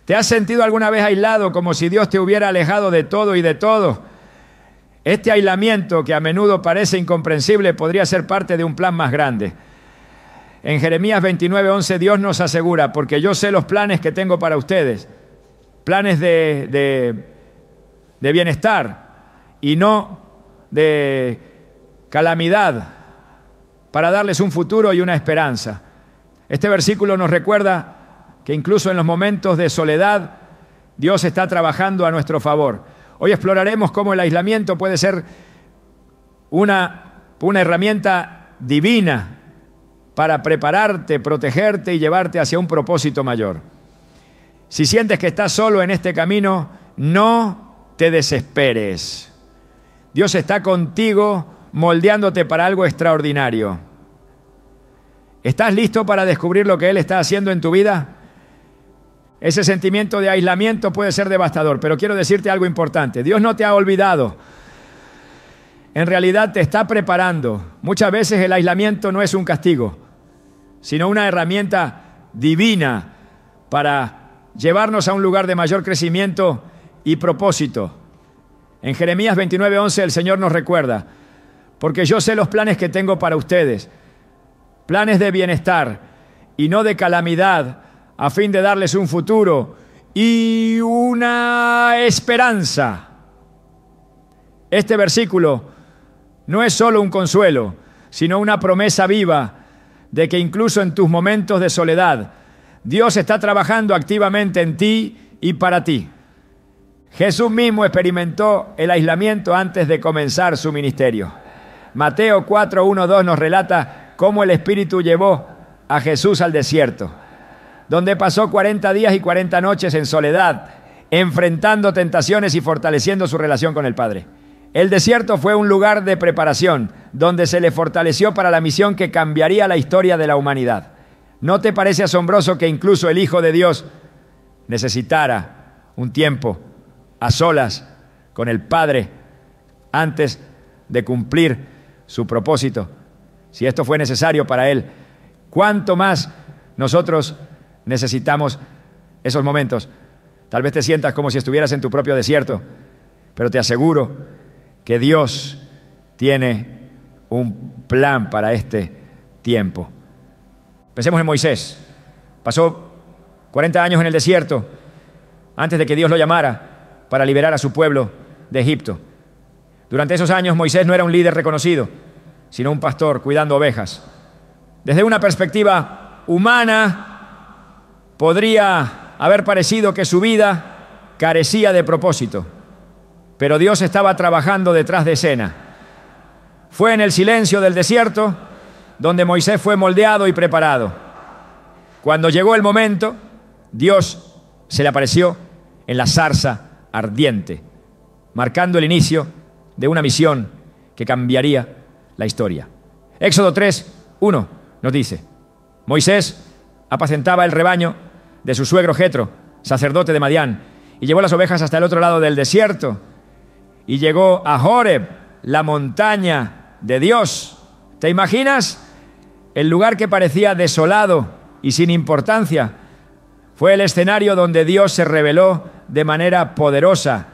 ¿Te has sentido alguna vez aislado, como si Dios te hubiera alejado de todo y de todo? Este aislamiento, que a menudo parece incomprensible, podría ser parte de un plan más grande. En Jeremías 29:11 Dios nos asegura: porque yo sé los planes que tengo para ustedes, planes de bienestar y no de calamidad, para darles un futuro y una esperanza. Este versículo nos recuerda que incluso en los momentos de soledad, Dios está trabajando a nuestro favor. Hoy exploraremos cómo el aislamiento puede ser una herramienta divina para prepararte, protegerte y llevarte hacia un propósito mayor. Si sientes que estás solo en este camino, no te desesperes. Dios está contigo, moldeándote para algo extraordinario. ¿Estás listo para descubrir lo que Él está haciendo en tu vida? Ese sentimiento de aislamiento puede ser devastador, pero quiero decirte algo importante. Dios no te ha olvidado. En realidad te está preparando. Muchas veces el aislamiento no es un castigo, sino una herramienta divina para llevarnos a un lugar de mayor crecimiento y propósito. En Jeremías 29:11 el Señor nos recuerda: porque yo sé los planes que tengo para ustedes, planes de bienestar y no de calamidad, a fin de darles un futuro y una esperanza. Este versículo no es solo un consuelo, sino una promesa viva de que incluso en tus momentos de soledad, Dios está trabajando activamente en ti y para ti. Jesús mismo experimentó el aislamiento antes de comenzar su ministerio. Mateo 4:1-2 nos relata cómo el Espíritu llevó a Jesús al desierto, donde pasó 40 días y 40 noches en soledad, enfrentando tentaciones y fortaleciendo su relación con el Padre. El desierto fue un lugar de preparación, donde se le fortaleció para la misión que cambiaría la historia de la humanidad. ¿No te parece asombroso que incluso el Hijo de Dios necesitara un tiempo a solas con el Padre antes de cumplir su propósito? Si esto fue necesario para Él, ¿cuánto más nosotros necesitamos esos momentos? Tal vez te sientas como si estuvieras en tu propio desierto, pero te aseguro que Dios tiene un plan para este tiempo. Pensemos en Moisés. Pasó 40 años en el desierto antes de que Dios lo llamara para liberar a su pueblo de Egipto. Durante esos años Moisés no era un líder reconocido, sino un pastor cuidando ovejas. Desde una perspectiva humana, podría haber parecido que su vida carecía de propósito, pero Dios estaba trabajando detrás de escena. Fue en el silencio del desierto donde Moisés fue moldeado y preparado. Cuando llegó el momento, Dios se le apareció en la zarza ardiente, marcando el inicio de una misión que cambiaría la historia. Éxodo 3:1 nos dice: Moisés apacentaba el rebaño de su suegro Jetro, sacerdote de Madián, y llevó las ovejas hasta el otro lado del desierto, y llegó a Horeb, la montaña de Dios. ¿Te imaginas? El lugar que parecía desolado y sin importancia fue el escenario donde Dios se reveló de manera poderosa.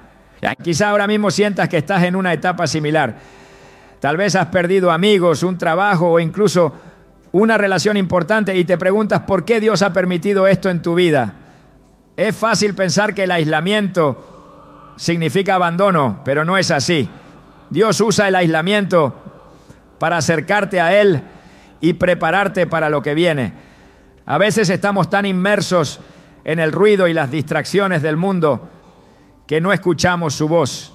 Quizá ahora mismo sientas que estás en una etapa similar. Tal vez has perdido amigos, un trabajo o incluso una relación importante y te preguntas por qué Dios ha permitido esto en tu vida. Es fácil pensar que el aislamiento significa abandono, pero no es así. Dios usa el aislamiento para acercarte a Él y prepararte para lo que viene. A veces estamos tan inmersos en el ruido y las distracciones del mundo que no escuchamos su voz.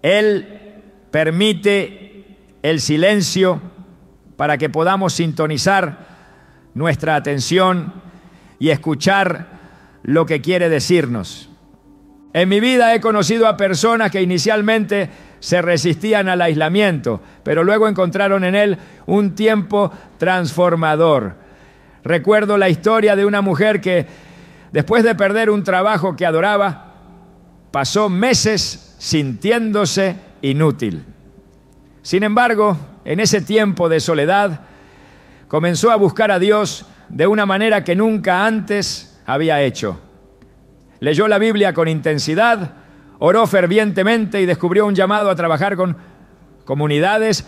Él permite el silencio para que podamos sintonizar nuestra atención y escuchar lo que quiere decirnos. En mi vida he conocido a personas que inicialmente se resistían al aislamiento, pero luego encontraron en él un tiempo transformador. Recuerdo la historia de una mujer que, después de perder un trabajo que adoraba, pasó meses sintiéndose inútil. Sin embargo, en ese tiempo de soledad, comenzó a buscar a Dios de una manera que nunca antes había hecho. Leyó la Biblia con intensidad, oró fervientemente y descubrió un llamado a trabajar con comunidades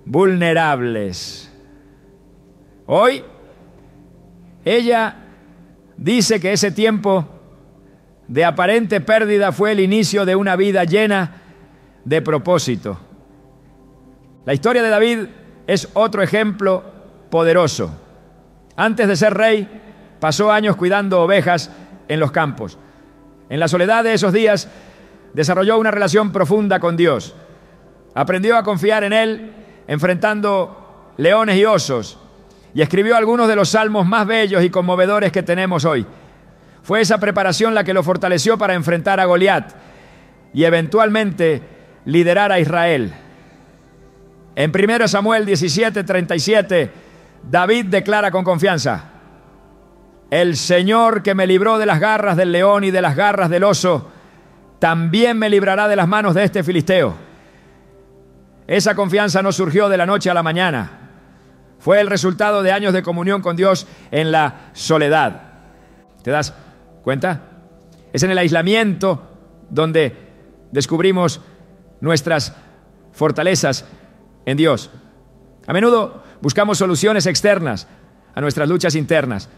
vulnerables. Hoy, ella dice que ese tiempo de aparente pérdida fue el inicio de una vida llena de propósito. La historia de David es otro ejemplo poderoso. Antes de ser rey, pasó años cuidando ovejas en los campos. En la soledad de esos días, desarrolló una relación profunda con Dios. Aprendió a confiar en Él, enfrentando leones y osos, y escribió algunos de los salmos más bellos y conmovedores que tenemos hoy. Fue esa preparación la que lo fortaleció para enfrentar a Goliat y eventualmente liderar a Israel. En 1 Samuel 17:37, David declara con confianza: el Señor que me libró de las garras del león y de las garras del oso, también me librará de las manos de este filisteo. Esa confianza no surgió de la noche a la mañana. Fue el resultado de años de comunión con Dios en la soledad. ¿Te das cuenta? Es en el aislamiento donde descubrimos nuestras fortalezas en Dios. A menudo buscamos soluciones externas a nuestras luchas internas,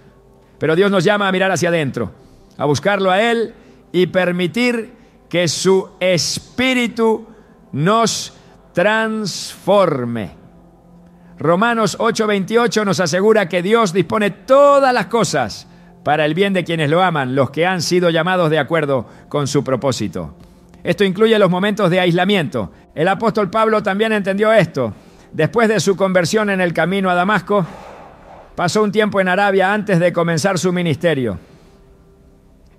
pero Dios nos llama a mirar hacia adentro, a buscarlo a Él y permitir que su Espíritu nos transforme. Romanos 8:28 nos asegura que Dios dispone todas las cosas para el bien de quienes lo aman, los que han sido llamados de acuerdo con su propósito. Esto incluye los momentos de aislamiento. El apóstol Pablo también entendió esto. Después de su conversión en el camino a Damasco, pasó un tiempo en Arabia antes de comenzar su ministerio.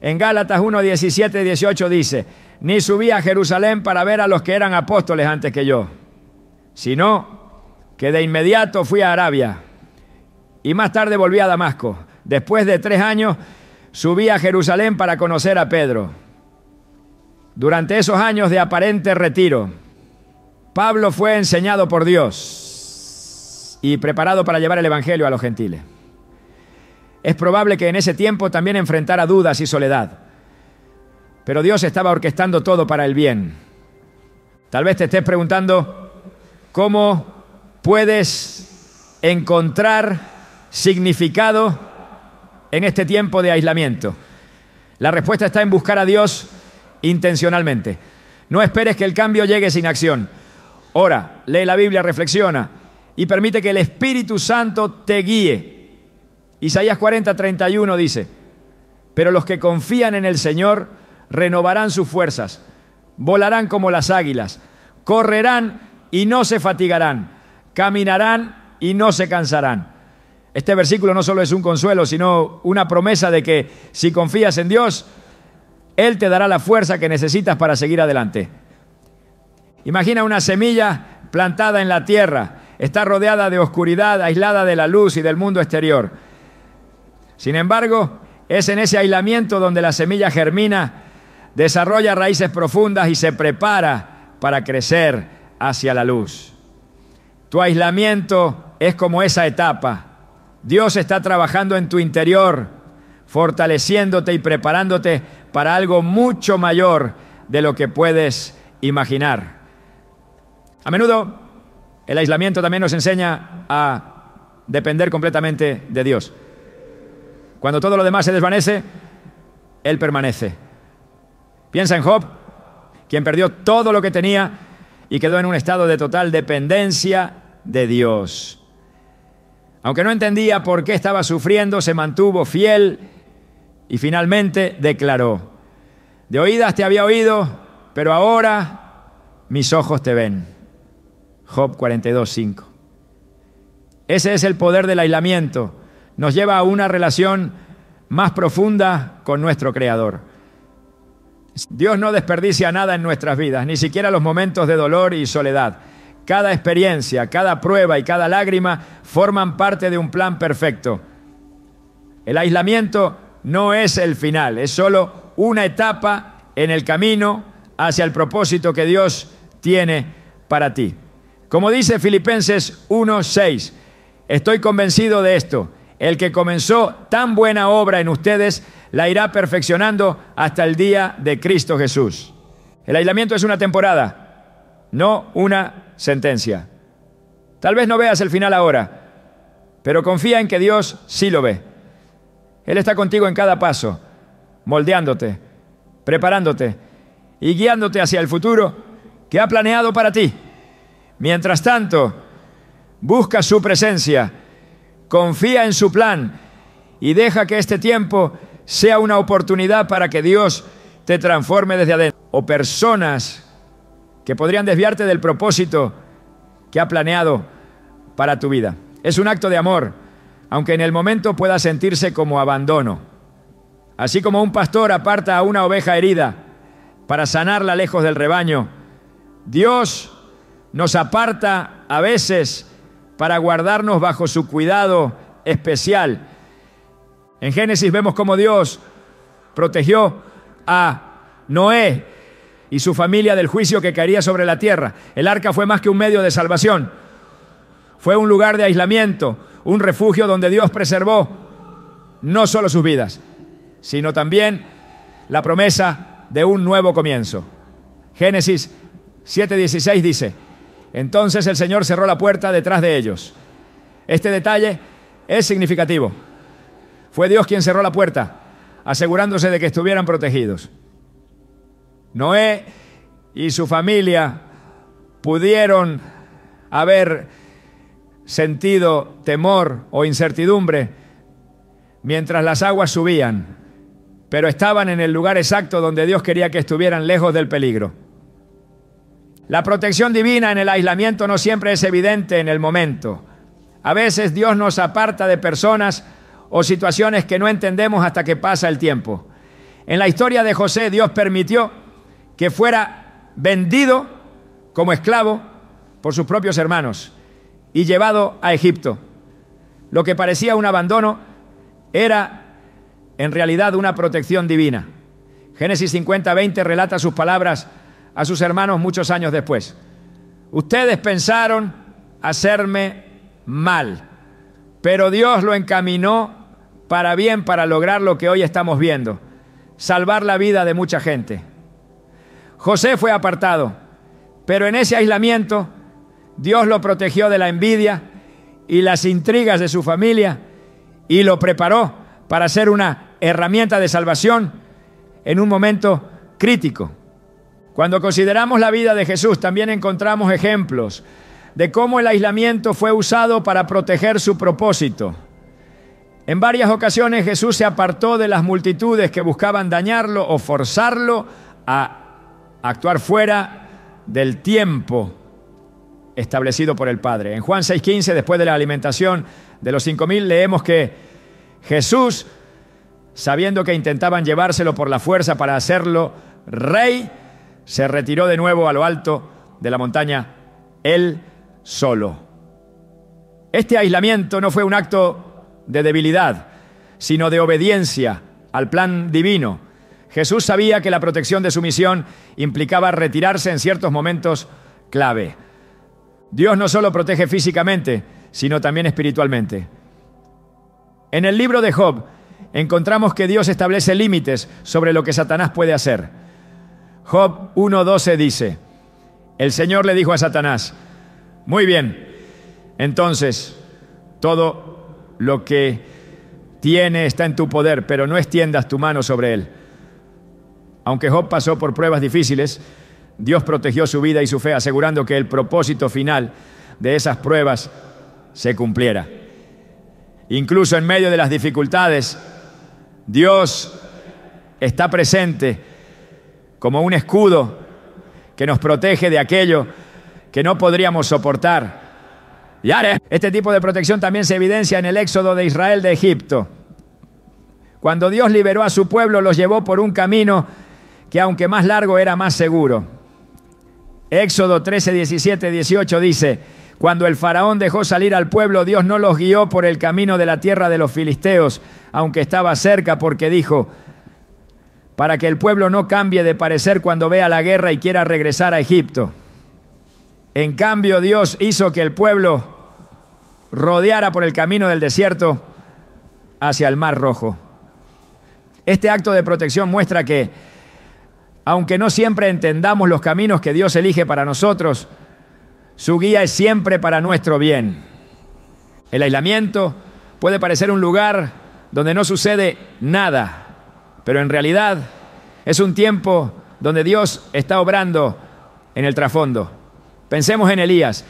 En Gálatas 1:17-18 dice: ni subí a Jerusalén para ver a los que eran apóstoles antes que yo, sino que de inmediato fui a Arabia y más tarde volví a Damasco. Después de 3 años subí a Jerusalén para conocer a Pedro. Durante esos años de aparente retiro, Pablo fue enseñado por Dios y preparado para llevar el evangelio a los gentiles. Es probable que en ese tiempo también enfrentara dudas y soledad, pero Dios estaba orquestando todo para el bien. Tal vez te estés preguntando cómo puedes encontrar significado en este tiempo de aislamiento. La respuesta está en buscar a Dios intencionalmente. No esperes que el cambio llegue sin acción. Ora, lee la Biblia, reflexiona y permite que el Espíritu Santo te guíe. Isaías 40:31 dice: pero los que confían en el Señor renovarán sus fuerzas, volarán como las águilas, correrán y no se fatigarán, caminarán y no se cansarán. Este versículo no solo es un consuelo, sino una promesa de que si confías en Dios, Él te dará la fuerza que necesitas para seguir adelante. Imagina una semilla plantada en la tierra, está rodeada de oscuridad, aislada de la luz y del mundo exterior. Sin embargo, es en ese aislamiento donde la semilla germina, desarrolla raíces profundas y se prepara para crecer hacia la luz. Tu aislamiento es como esa etapa. Dios está trabajando en tu interior, fortaleciéndote y preparándote para algo mucho mayor de lo que puedes imaginar. A menudo, el aislamiento también nos enseña a depender completamente de Dios. Cuando todo lo demás se desvanece, Él permanece. Piensa en Job, quien perdió todo lo que tenía y quedó en un estado de total dependencia de Dios. Aunque no entendía por qué estaba sufriendo, se mantuvo fiel y finalmente declaró: de oídas te había oído, pero ahora mis ojos te ven. Job 42:5. Ese es el poder del aislamiento. Nos lleva a una relación más profunda con nuestro Creador. Dios no desperdicia nada en nuestras vidas, ni siquiera los momentos de dolor y soledad. Cada experiencia, cada prueba y cada lágrima forman parte de un plan perfecto. El aislamiento no es el final, es solo una etapa en el camino hacia el propósito que Dios tiene para ti. Como dice Filipenses 1:6, estoy convencido de esto: El que comenzó tan buena obra en ustedes la irá perfeccionando hasta el día de Cristo Jesús. El aislamiento es una temporada, no una sentencia. Tal vez no veas el final ahora, pero confía en que Dios sí lo ve. Él está contigo en cada paso, moldeándote, preparándote y guiándote hacia el futuro que ha planeado para ti. Mientras tanto, busca su presencia, confía en su plan y deja que este tiempo sea una oportunidad para que Dios te transforme desde adentro. O personas que podrían desviarte del propósito que ha planeado para tu vida. Es un acto de amor, aunque en el momento pueda sentirse como abandono. Así como un pastor aparta a una oveja herida para sanarla lejos del rebaño, Dios nos aparta a veces para guardarnos bajo su cuidado especial. En Génesis vemos cómo Dios protegió a Noé y su familia del juicio que caería sobre la tierra. El arca fue más que un medio de salvación. Fue un lugar de aislamiento, un refugio donde Dios preservó no solo sus vidas, sino también la promesa de un nuevo comienzo. Génesis 7:16 dice: entonces el Señor cerró la puerta detrás de ellos. Este detalle es significativo. Fue Dios quien cerró la puerta, asegurándose de que estuvieran protegidos. Noé y su familia pudieron haber sentido temor o incertidumbre mientras las aguas subían, pero estaban en el lugar exacto donde Dios quería que estuvieran, lejos del peligro. La protección divina en el aislamiento no siempre es evidente en el momento. A veces Dios nos aparta de personas o situaciones que no entendemos hasta que pasa el tiempo. En la historia de José, Dios permitió que fuera vendido como esclavo por sus propios hermanos y llevado a Egipto. Lo que parecía un abandono era en realidad una protección divina. Génesis 50:20 relata sus palabras a sus hermanos muchos años después. Ustedes pensaron hacerme mal, pero Dios lo encaminó para bien, para lograr lo que hoy estamos viendo: salvar la vida de mucha gente. José fue apartado, pero en ese aislamiento Dios lo protegió de la envidia y las intrigas de su familia y lo preparó para ser una herramienta de salvación en un momento crítico. Cuando consideramos la vida de Jesús, también encontramos ejemplos de cómo el aislamiento fue usado para proteger su propósito. En varias ocasiones Jesús se apartó de las multitudes que buscaban dañarlo o forzarlo a actuar fuera del tiempo establecido por el Padre. En Juan 6:15, después de la alimentación de los 5,000, leemos que Jesús, sabiendo que intentaban llevárselo por la fuerza para hacerlo rey, se retiró de nuevo a lo alto de la montaña, él solo. Este aislamiento no fue un acto de debilidad, sino de obediencia al plan divino. Jesús sabía que la protección de su misión implicaba retirarse en ciertos momentos clave. Dios no solo protege físicamente, sino también espiritualmente. En el libro de Job encontramos que Dios establece límites sobre lo que Satanás puede hacer. Job 1:12 dice: el Señor le dijo a Satanás: muy bien, entonces todo lo que tiene está en tu poder, pero no extiendas tu mano sobre él. Aunque Job pasó por pruebas difíciles, Dios protegió su vida y su fe, asegurando que el propósito final de esas pruebas se cumpliera. Incluso en medio de las dificultades, Dios está presente como un escudo que nos protege de aquello que no podríamos soportar. Este tipo de protección también se evidencia en el éxodo de Israel de Egipto. Cuando Dios liberó a su pueblo, los llevó por un camino que, aunque más largo, era más seguro. Éxodo 13, 17, 18 dice: cuando el faraón dejó salir al pueblo, Dios no los guió por el camino de la tierra de los filisteos, aunque estaba cerca, porque dijo: para que el pueblo no cambie de parecer cuando vea la guerra y quiera regresar a Egipto. En cambio, Dios hizo que el pueblo rodeara por el camino del desierto hacia el Mar Rojo. Este acto de protección muestra que, aunque no siempre entendamos los caminos que Dios elige para nosotros, su guía es siempre para nuestro bien. El aislamiento puede parecer un lugar donde no sucede nada, pero en realidad es un tiempo donde Dios está obrando en el trasfondo. Pensemos en Elías,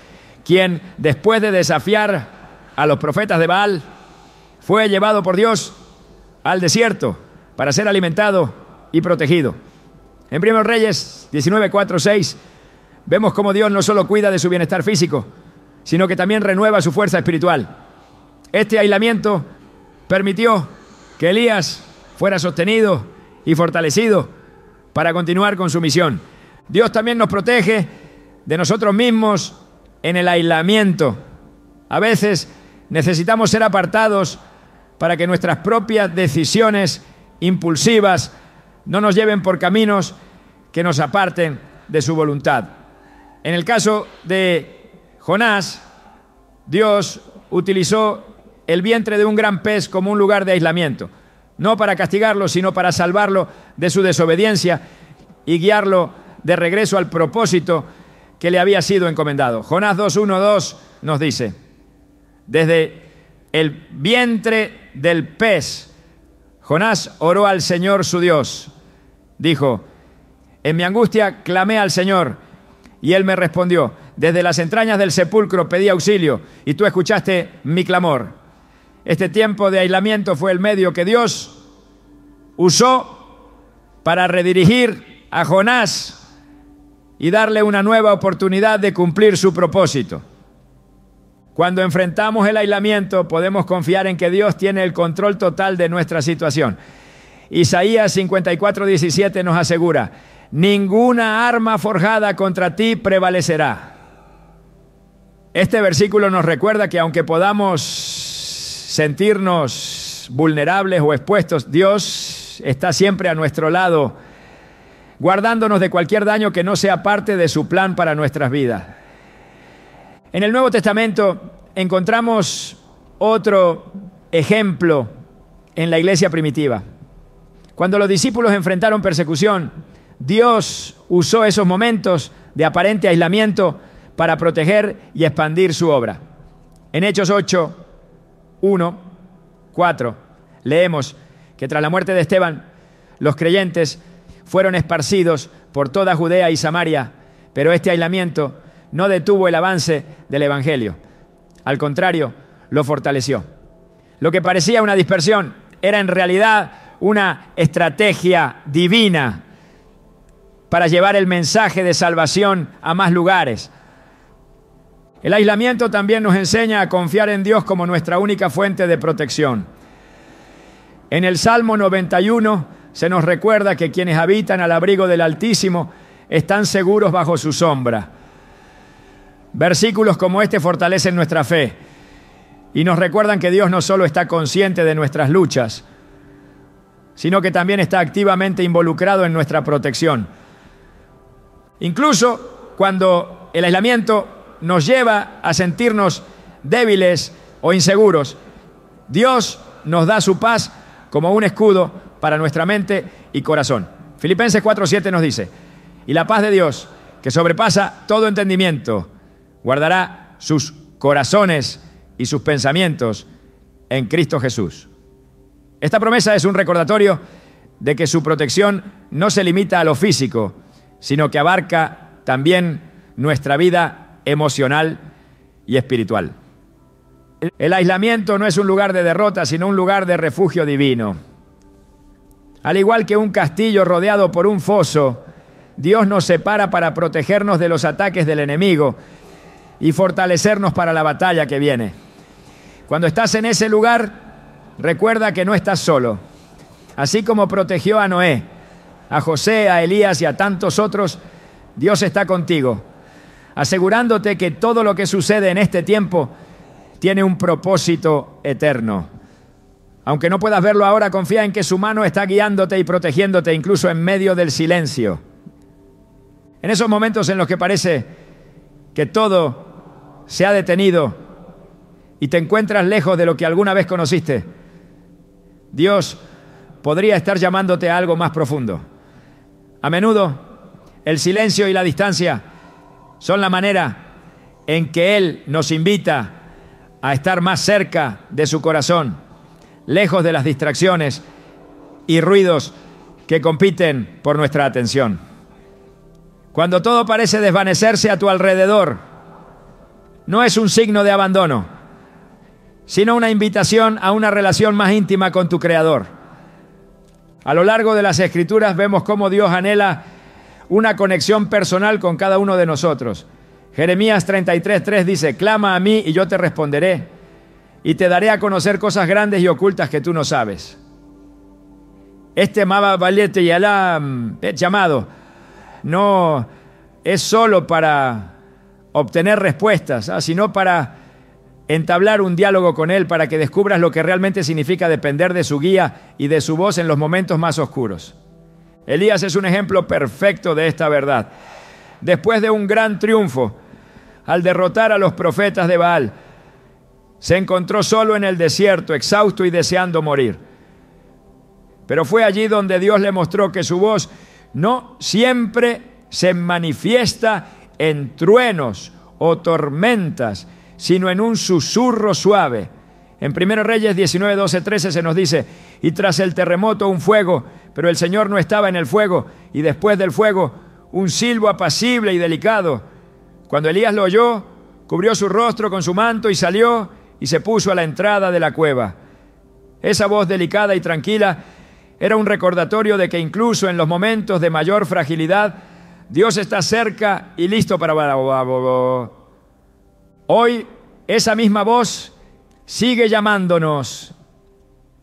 quien después de desafiar a los profetas de Baal, fue llevado por Dios al desierto para ser alimentado y protegido. En 1 Reyes 19, 4, 6, vemos cómo Dios no solo cuida de su bienestar físico, sino que también renueva su fuerza espiritual. Este aislamiento permitió que Elías fuera sostenido y fortalecido para continuar con su misión. Dios también nos protege de nosotros mismos en el aislamiento. A veces necesitamos ser apartados para que nuestras propias decisiones impulsivas no nos lleven por caminos que nos aparten de su voluntad. En el caso de Jonás, Dios utilizó el vientre de un gran pez como un lugar de aislamiento, no para castigarlo, sino para salvarlo de su desobediencia y guiarlo de regreso al propósito que le había sido encomendado. Jonás 2:1-2 nos dice: desde el vientre del pez, Jonás oró al Señor su Dios. Dijo: en mi angustia clamé al Señor, y Él me respondió. Desde las entrañas del sepulcro pedí auxilio, y tú escuchaste mi clamor. Este tiempo de aislamiento fue el medio que Dios usó para redirigir a Jonás y darle una nueva oportunidad de cumplir su propósito. Cuando enfrentamos el aislamiento, podemos confiar en que Dios tiene el control total de nuestra situación. Isaías 54:17 nos asegura: ninguna arma forjada contra ti prevalecerá. Este versículo nos recuerda que aunque podamos sentirnos vulnerables o expuestos, Dios está siempre a nuestro lado, guardándonos de cualquier daño que no sea parte de su plan para nuestras vidas. En el Nuevo Testamento encontramos otro ejemplo en la iglesia primitiva. Cuando los discípulos enfrentaron persecución, Dios usó esos momentos de aparente aislamiento para proteger y expandir su obra. En Hechos 8:1-4 leemos que tras la muerte de Esteban, los creyentes fueron esparcidos por toda Judea y Samaria, pero este aislamiento no detuvo el avance del evangelio. Al contrario, lo fortaleció. Lo que parecía una dispersión era en realidad una estrategia divina para llevar el mensaje de salvación a más lugares. El aislamiento también nos enseña a confiar en Dios como nuestra única fuente de protección. En el Salmo 91 se nos recuerda que quienes habitan al abrigo del Altísimo están seguros bajo su sombra. Versículos como este fortalecen nuestra fe y nos recuerdan que Dios no solo está consciente de nuestras luchas, sino que también está activamente involucrado en nuestra protección. Incluso cuando el aislamiento nos lleva a sentirnos débiles o inseguros, Dios nos da su paz como un escudo para nuestra mente y corazón. Filipenses 4:7 nos dice: y la paz de Dios, que sobrepasa todo entendimiento, guardará sus corazones y sus pensamientos en Cristo Jesús. Esta promesa es un recordatorio de que su protección no se limita a lo físico, sino que abarca también nuestra vida emocional y espiritual. El aislamiento no es un lugar de derrota, sino un lugar de refugio divino. Al igual que un castillo rodeado por un foso, Dios nos separa para protegernos de los ataques del enemigo y fortalecernos para la batalla que viene. Cuando estás en ese lugar, recuerda que no estás solo. Así como protegió a Noé, a José, a Elías y a tantos otros, Dios está contigo, asegurándote que todo lo que sucede en este tiempo tiene un propósito eterno. Aunque no puedas verlo ahora, confía en que su mano está guiándote y protegiéndote incluso en medio del silencio. En esos momentos en los que parece que todo se ha detenido y te encuentras lejos de lo que alguna vez conociste, Dios podría estar llamándote a algo más profundo. A menudo, el silencio y la distancia son la manera en que Él nos invita a estar más cerca de su corazón, lejos de las distracciones y ruidos que compiten por nuestra atención. Cuando todo parece desvanecerse a tu alrededor, no es un signo de abandono, sino una invitación a una relación más íntima con tu Creador. A lo largo de las Escrituras vemos cómo Dios anhela una conexión personal con cada uno de nosotros. Jeremías 33:3 dice: clama a mí y yo te responderé, y te daré a conocer cosas grandes y ocultas que tú no sabes. Este llamado no es solo para obtener respuestas, sino para entablar un diálogo con Él, para que descubras lo que realmente significa depender de su guía y de su voz en los momentos más oscuros. Elías es un ejemplo perfecto de esta verdad. Después de un gran triunfo, al derrotar a los profetas de Baal, se encontró solo en el desierto, exhausto y deseando morir. Pero fue allí donde Dios le mostró que su voz no siempre se manifiesta en truenos o tormentas, sino en un susurro suave. En 1 Reyes 19, 12, 13 se nos dice: y tras el terremoto un fuego, pero el Señor no estaba en el fuego, y después del fuego un silbo apacible y delicado. Cuando Elías lo oyó, cubrió su rostro con su manto y salió y se puso a la entrada de la cueva. Esa voz delicada y tranquila era un recordatorio de que incluso en los momentos de mayor fragilidad, Dios está cerca y listo para... Hoy, esa misma voz sigue llamándonos.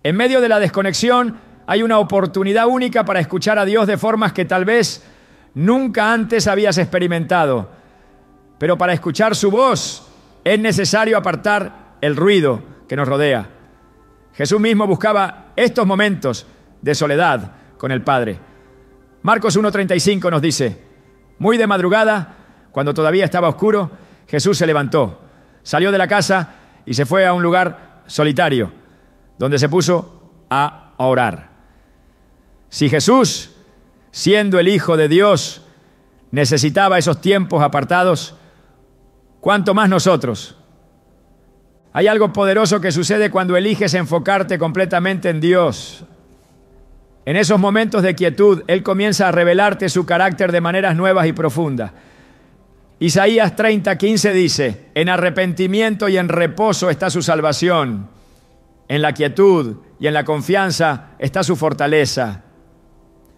En medio de la desconexión, hay una oportunidad única para escuchar a Dios de formas que tal vez nunca antes habías experimentado. Pero para escuchar su voz, es necesario apartar el ruido que nos rodea. Jesús mismo buscaba estos momentos de soledad con el Padre. Marcos 1:35 nos dice: muy de madrugada, cuando todavía estaba oscuro, Jesús se levantó, salió de la casa y se fue a un lugar solitario, donde se puso a orar. Si Jesús, siendo el Hijo de Dios, necesitaba esos tiempos apartados, ¿cuánto más nosotros? Hay algo poderoso que sucede cuando eliges enfocarte completamente en Dios. En esos momentos de quietud, Él comienza a revelarte su carácter de maneras nuevas y profundas. Isaías 30:15 dice: en arrepentimiento y en reposo está su salvación. En la quietud y en la confianza está su fortaleza.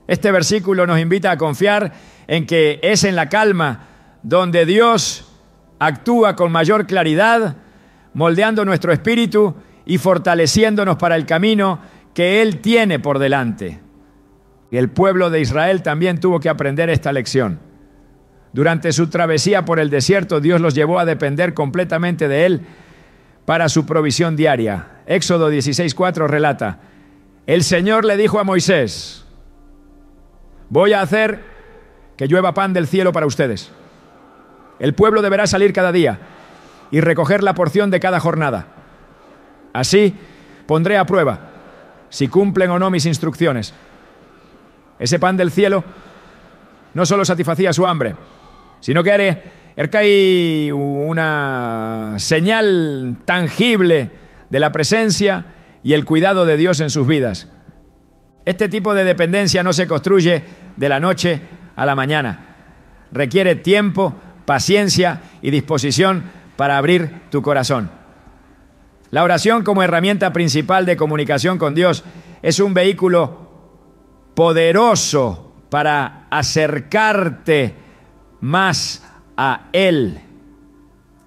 Este versículo nos invita a confiar en que es en la calma donde Dios actúa con mayor claridad, moldeando nuestro espíritu y fortaleciéndonos para el camino que Él tiene por delante. Y el pueblo de Israel también tuvo que aprender esta lección. Durante su travesía por el desierto, Dios los llevó a depender completamente de Él para su provisión diaria. Éxodo 16:4 relata: el Señor le dijo a Moisés: voy a hacer que llueva pan del cielo para ustedes. El pueblo deberá salir cada día y recoger la porción de cada jornada. Así pondré a prueba si cumplen o no mis instrucciones. Ese pan del cielo no solo satisfacía su hambre, sino que era una señal tangible de la presencia y el cuidado de Dios en sus vidas. Este tipo de dependencia no se construye de la noche a la mañana. Requiere tiempo, paciencia y disposición para abrir tu corazón. La oración como herramienta principal de comunicación con Dios es un vehículo poderoso para acercarte más a Él.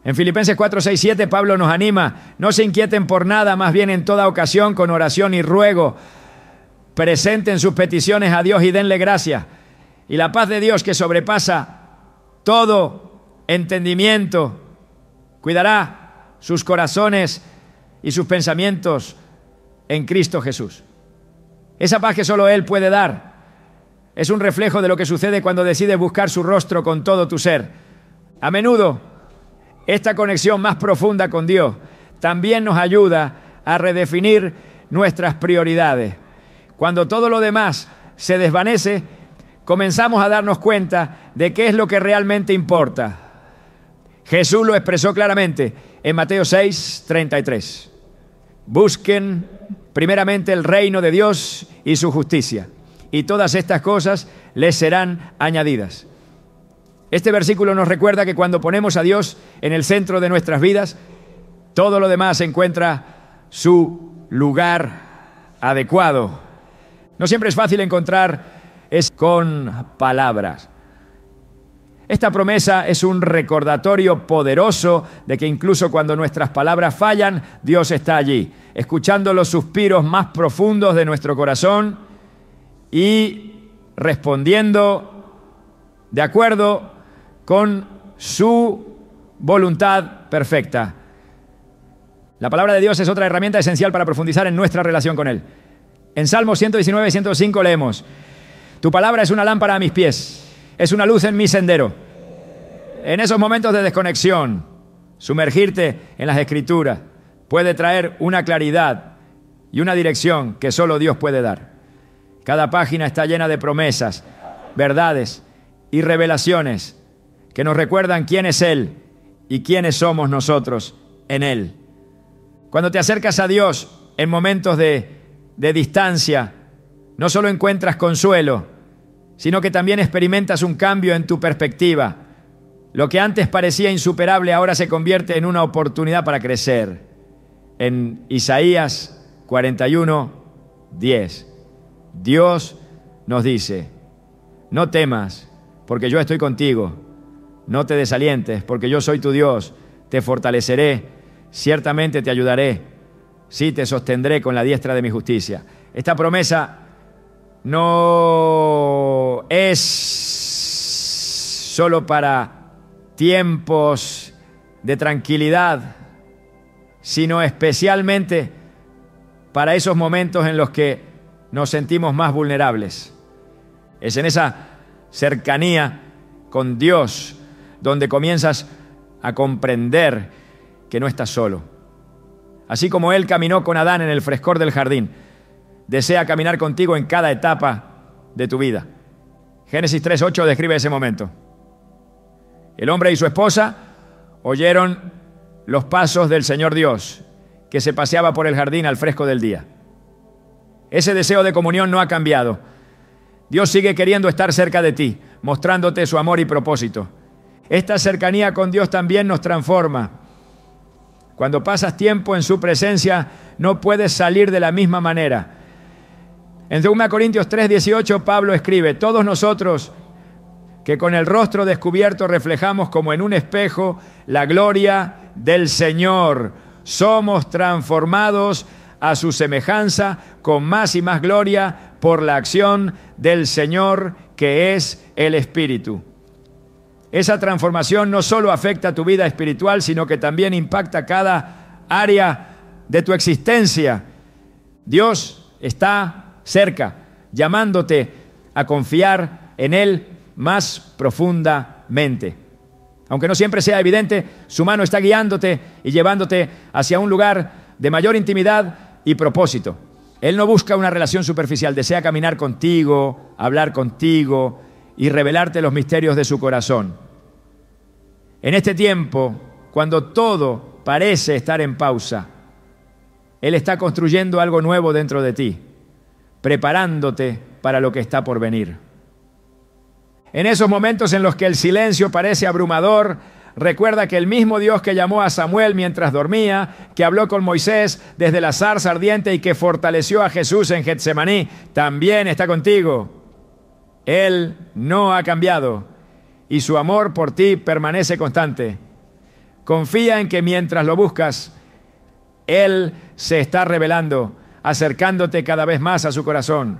En Filipenses 4, 6, 7 Pablo nos anima: no se inquieten por nada, más bien en toda ocasión con oración y ruego presenten sus peticiones a Dios y denle gracias. Y la paz de Dios, que sobrepasa todo entendimiento, cuidará sus corazones y sus pensamientos en Cristo Jesús. Esa paz que solo Él puede dar es un reflejo de lo que sucede cuando decides buscar su rostro con todo tu ser. A menudo, esta conexión más profunda con Dios también nos ayuda a redefinir nuestras prioridades. Cuando todo lo demás se desvanece, comenzamos a darnos cuenta de qué es lo que realmente importa. Jesús lo expresó claramente en Mateo 6:33. Busquen primeramente el reino de Dios y su justicia, y todas estas cosas les serán añadidas. Este versículo nos recuerda que cuando ponemos a Dios en el centro de nuestras vidas, todo lo demás encuentra su lugar adecuado. No siempre es fácil encontrar es con palabras. Esta promesa es un recordatorio poderoso de que incluso cuando nuestras palabras fallan, Dios está allí, escuchando los suspiros más profundos de nuestro corazón y respondiendo de acuerdo con su voluntad perfecta. La palabra de Dios es otra herramienta esencial para profundizar en nuestra relación con Él. En Salmos 119, 105 leemos: tu palabra es una lámpara a mis pies, es una luz en mi sendero. En esos momentos de desconexión, sumergirte en las Escrituras puede traer una claridad y una dirección que solo Dios puede dar. Cada página está llena de promesas, verdades y revelaciones que nos recuerdan quién es Él y quiénes somos nosotros en Él. Cuando te acercas a Dios en momentos de distancia, no solo encuentras consuelo, sino que también experimentas un cambio en tu perspectiva. Lo que antes parecía insuperable ahora se convierte en una oportunidad para crecer. En Isaías 41:10, Dios nos dice: no temas, porque yo estoy contigo. No te desalientes, porque yo soy tu Dios. Te fortaleceré, ciertamente te ayudaré. Sí, te sostendré con la diestra de mi justicia. Esta promesa no es solo para tiempos de tranquilidad, sino especialmente para esos momentos en los que nos sentimos más vulnerables. Es en esa cercanía con Dios donde comienzas a comprender que no estás solo. Así como Él caminó con Adán en el frescor del jardín, desea caminar contigo en cada etapa de tu vida. Génesis 3:8 describe ese momento. El hombre y su esposa oyeron los pasos del Señor Dios, que se paseaba por el jardín al fresco del día. Ese deseo de comunión no ha cambiado. Dios sigue queriendo estar cerca de ti, mostrándote su amor y propósito. Esta cercanía con Dios también nos transforma. Cuando pasas tiempo en su presencia, no puedes salir de la misma manera. En 2 Corintios 3:18, Pablo escribe: todos nosotros que con el rostro descubierto reflejamos como en un espejo la gloria del Señor, somos transformados a su semejanza con más y más gloria por la acción del Señor, que es el Espíritu. Esa transformación no solo afecta a tu vida espiritual, sino que también impacta cada área de tu existencia. Dios está cerca, llamándote a confiar en Él más profundamente. Aunque no siempre sea evidente, su mano está guiándote y llevándote hacia un lugar de mayor intimidad y propósito. Él no busca una relación superficial, desea caminar contigo, hablar contigo y revelarte los misterios de su corazón. En este tiempo, cuando todo parece estar en pausa, Él está construyendo algo nuevo dentro de ti, preparándote para lo que está por venir. En esos momentos en los que el silencio parece abrumador, recuerda que el mismo Dios que llamó a Samuel mientras dormía, que habló con Moisés desde la zarza ardiente y que fortaleció a Jesús en Getsemaní, también está contigo. Él no ha cambiado y su amor por ti permanece constante. Confía en que mientras lo buscas, Él se está revelando, acercándote cada vez más a su corazón.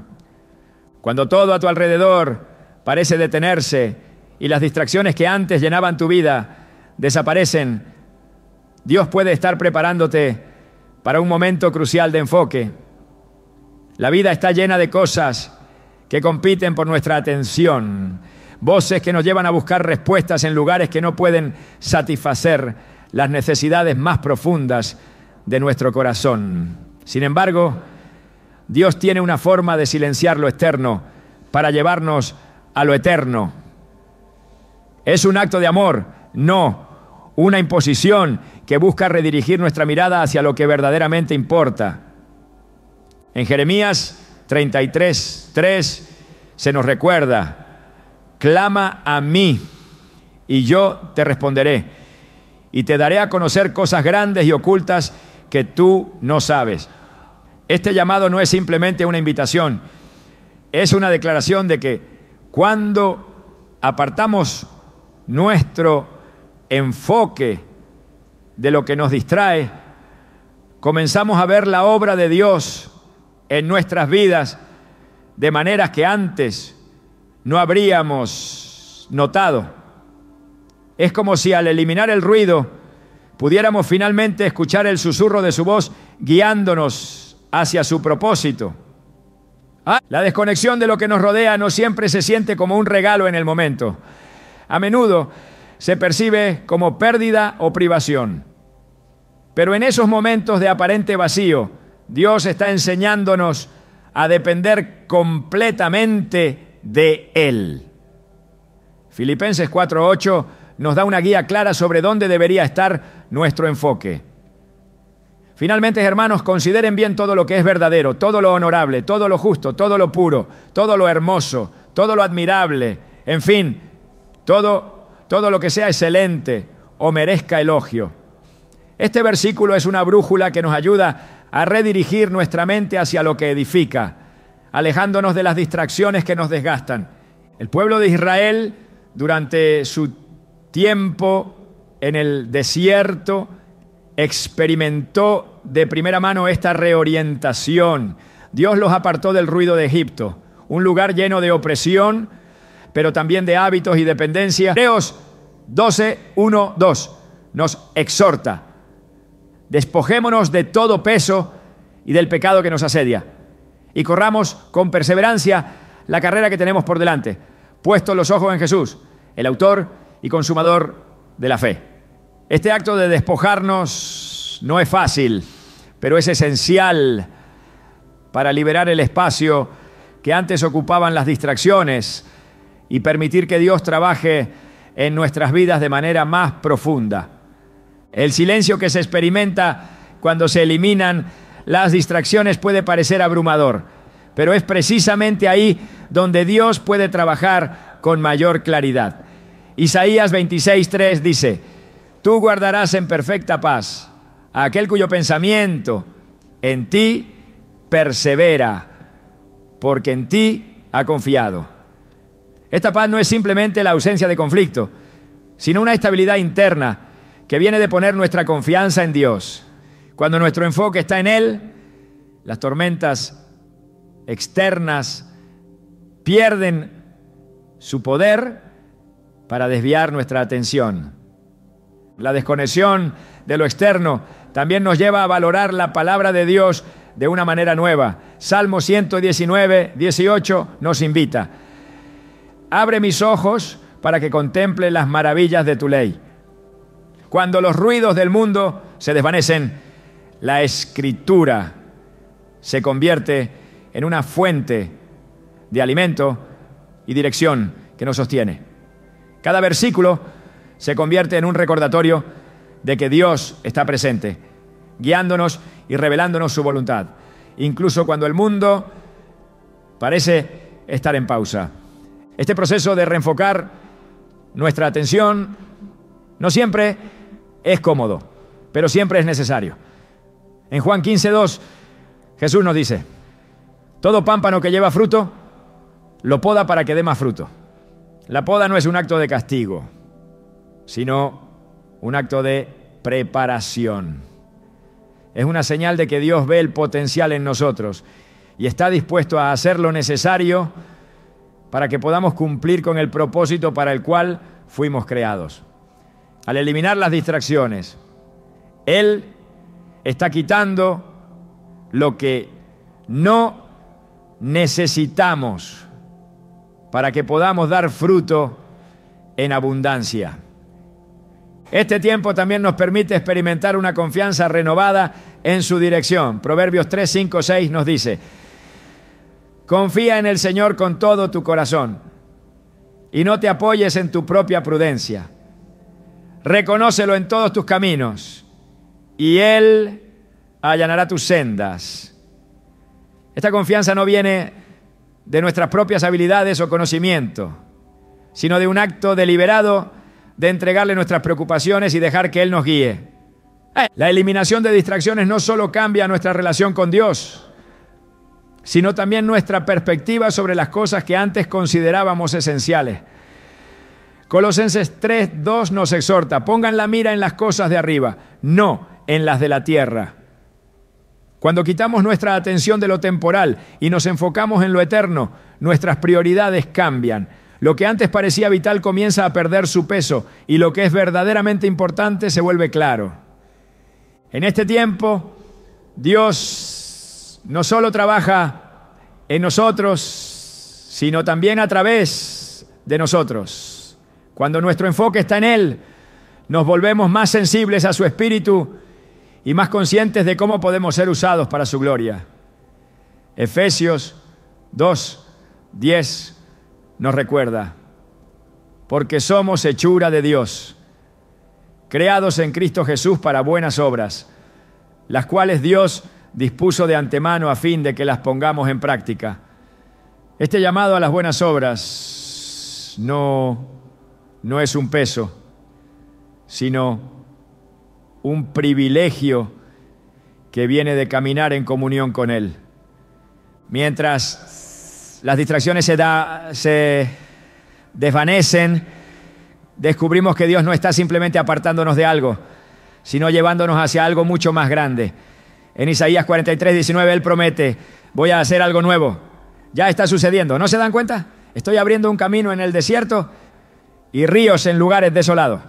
Cuando todo a tu alrededor parece detenerse y las distracciones que antes llenaban tu vida desaparecen, Dios puede estar preparándote para un momento crucial de enfoque. La vida está llena de cosas que compiten por nuestra atención, voces que nos llevan a buscar respuestas en lugares que no pueden satisfacer las necesidades más profundas de nuestro corazón. Sin embargo, Dios tiene una forma de silenciar lo externo para llevarnos a lo eterno. ¿Es un acto de amor? No, una imposición que busca redirigir nuestra mirada hacia lo que verdaderamente importa. En Jeremías 33:3 se nos recuerda: clama a mí y yo te responderé y te daré a conocer cosas grandes y ocultas que tú no sabes. Este llamado no es simplemente una invitación, es una declaración de que cuando apartamos nuestro enfoque de lo que nos distrae, comenzamos a ver la obra de Dios en nuestras vidas de maneras que antes no habríamos notado. Es como si al eliminar el ruido pudiéramos finalmente escuchar el susurro de su voz guiándonos hacia su propósito. La desconexión de lo que nos rodea no siempre se siente como un regalo en el momento. A menudo se percibe como pérdida o privación. Pero en esos momentos de aparente vacío, Dios está enseñándonos a depender completamente de Él. Filipenses 4:8 nos da una guía clara sobre dónde debería estar nuestro enfoque. Finalmente, hermanos, consideren bien todo lo que es verdadero, todo lo honorable, todo lo justo, todo lo puro, todo lo hermoso, todo lo admirable, en fin, todo lo que sea excelente o merezca elogio. Este versículo es una brújula que nos ayuda a redirigir nuestra mente hacia lo que edifica, alejándonos de las distracciones que nos desgastan. El pueblo de Israel, durante su tiempo en el desierto, experimentó de primera mano esta reorientación. Dios los apartó del ruido de Egipto, un lugar lleno de opresión, pero también de hábitos y dependencia. Hebreos 12:1-2 nos exhorta: despojémonos de todo peso y del pecado que nos asedia, y corramos con perseverancia la carrera que tenemos por delante, puestos los ojos en Jesús, el autor y consumador de la fe. Este acto de despojarnos no es fácil, pero es esencial para liberar el espacio que antes ocupaban las distracciones y permitir que Dios trabaje en nuestras vidas de manera más profunda. El silencio que se experimenta cuando se eliminan las distracciones puede parecer abrumador, pero es precisamente ahí donde Dios puede trabajar con mayor claridad. Isaías 26:3 dice: tú guardarás en perfecta paz a aquel cuyo pensamiento en ti persevera, porque en ti ha confiado. Esta paz no es simplemente la ausencia de conflicto, sino una estabilidad interna que viene de poner nuestra confianza en Dios. Cuando nuestro enfoque está en Él, las tormentas externas pierden su poder para desviar nuestra atención. La desconexión de lo externo también nos lleva a valorar la palabra de Dios de una manera nueva. Salmo 119:18 nos invita: abre mis ojos para que contemple las maravillas de tu ley. Cuando los ruidos del mundo se desvanecen, la Escritura se convierte en una fuente de alimento y dirección que nos sostiene. Cada versículo se convierte en un recordatorio de que Dios está presente, guiándonos y revelándonos su voluntad, incluso cuando el mundo parece estar en pausa. Este proceso de reenfocar nuestra atención no siempre es cómodo, pero siempre es necesario. En Juan 15:2, Jesús nos dice: todo pámpano que lleva fruto, lo poda para que dé más fruto. La poda no es un acto de castigo, sino un acto de preparación. Es una señal de que Dios ve el potencial en nosotros y está dispuesto a hacer lo necesario para que podamos cumplir con el propósito para el cual fuimos creados. Al eliminar las distracciones, Él está quitando lo que no necesitamos para que podamos dar fruto en abundancia. Este tiempo también nos permite experimentar una confianza renovada en su dirección. Proverbios 3, 5, 6 nos dice: Confía en el Señor con todo tu corazón y no te apoyes en tu propia prudencia. Reconócelo en todos tus caminos y Él allanará tus sendas. Esta confianza no viene de nuestras propias habilidades o conocimiento, sino de un acto deliberado de entregarle nuestras preocupaciones y dejar que Él nos guíe. La eliminación de distracciones no solo cambia nuestra relación con Dios, sino también nuestra perspectiva sobre las cosas que antes considerábamos esenciales. Colosenses 3:2 nos exhorta: pongan la mira en las cosas de arriba, no en las de la tierra. Cuando quitamos nuestra atención de lo temporal y nos enfocamos en lo eterno, nuestras prioridades cambian. Lo que antes parecía vital comienza a perder su peso y lo que es verdaderamente importante se vuelve claro. En este tiempo, Dios no solo trabaja en nosotros, sino también a través de nosotros. Cuando nuestro enfoque está en Él, nos volvemos más sensibles a su espíritu y más conscientes de cómo podemos ser usados para su gloria. Efesios 2:10 nos recuerda: porque somos hechura de Dios, creados en Cristo Jesús para buenas obras, las cuales Dios dispuso de antemano a fin de que las pongamos en práctica. Este llamado a las buenas obras no es un peso, sino un privilegio que viene de caminar en comunión con Él. Mientras las distracciones se desvanecen, descubrimos que Dios no está simplemente apartándonos de algo, sino llevándonos hacia algo mucho más grande. En Isaías 43:19 Él promete: voy a hacer algo nuevo. Ya está sucediendo. ¿No se dan cuenta? Estoy abriendo un camino en el desierto y ríos en lugares desolados.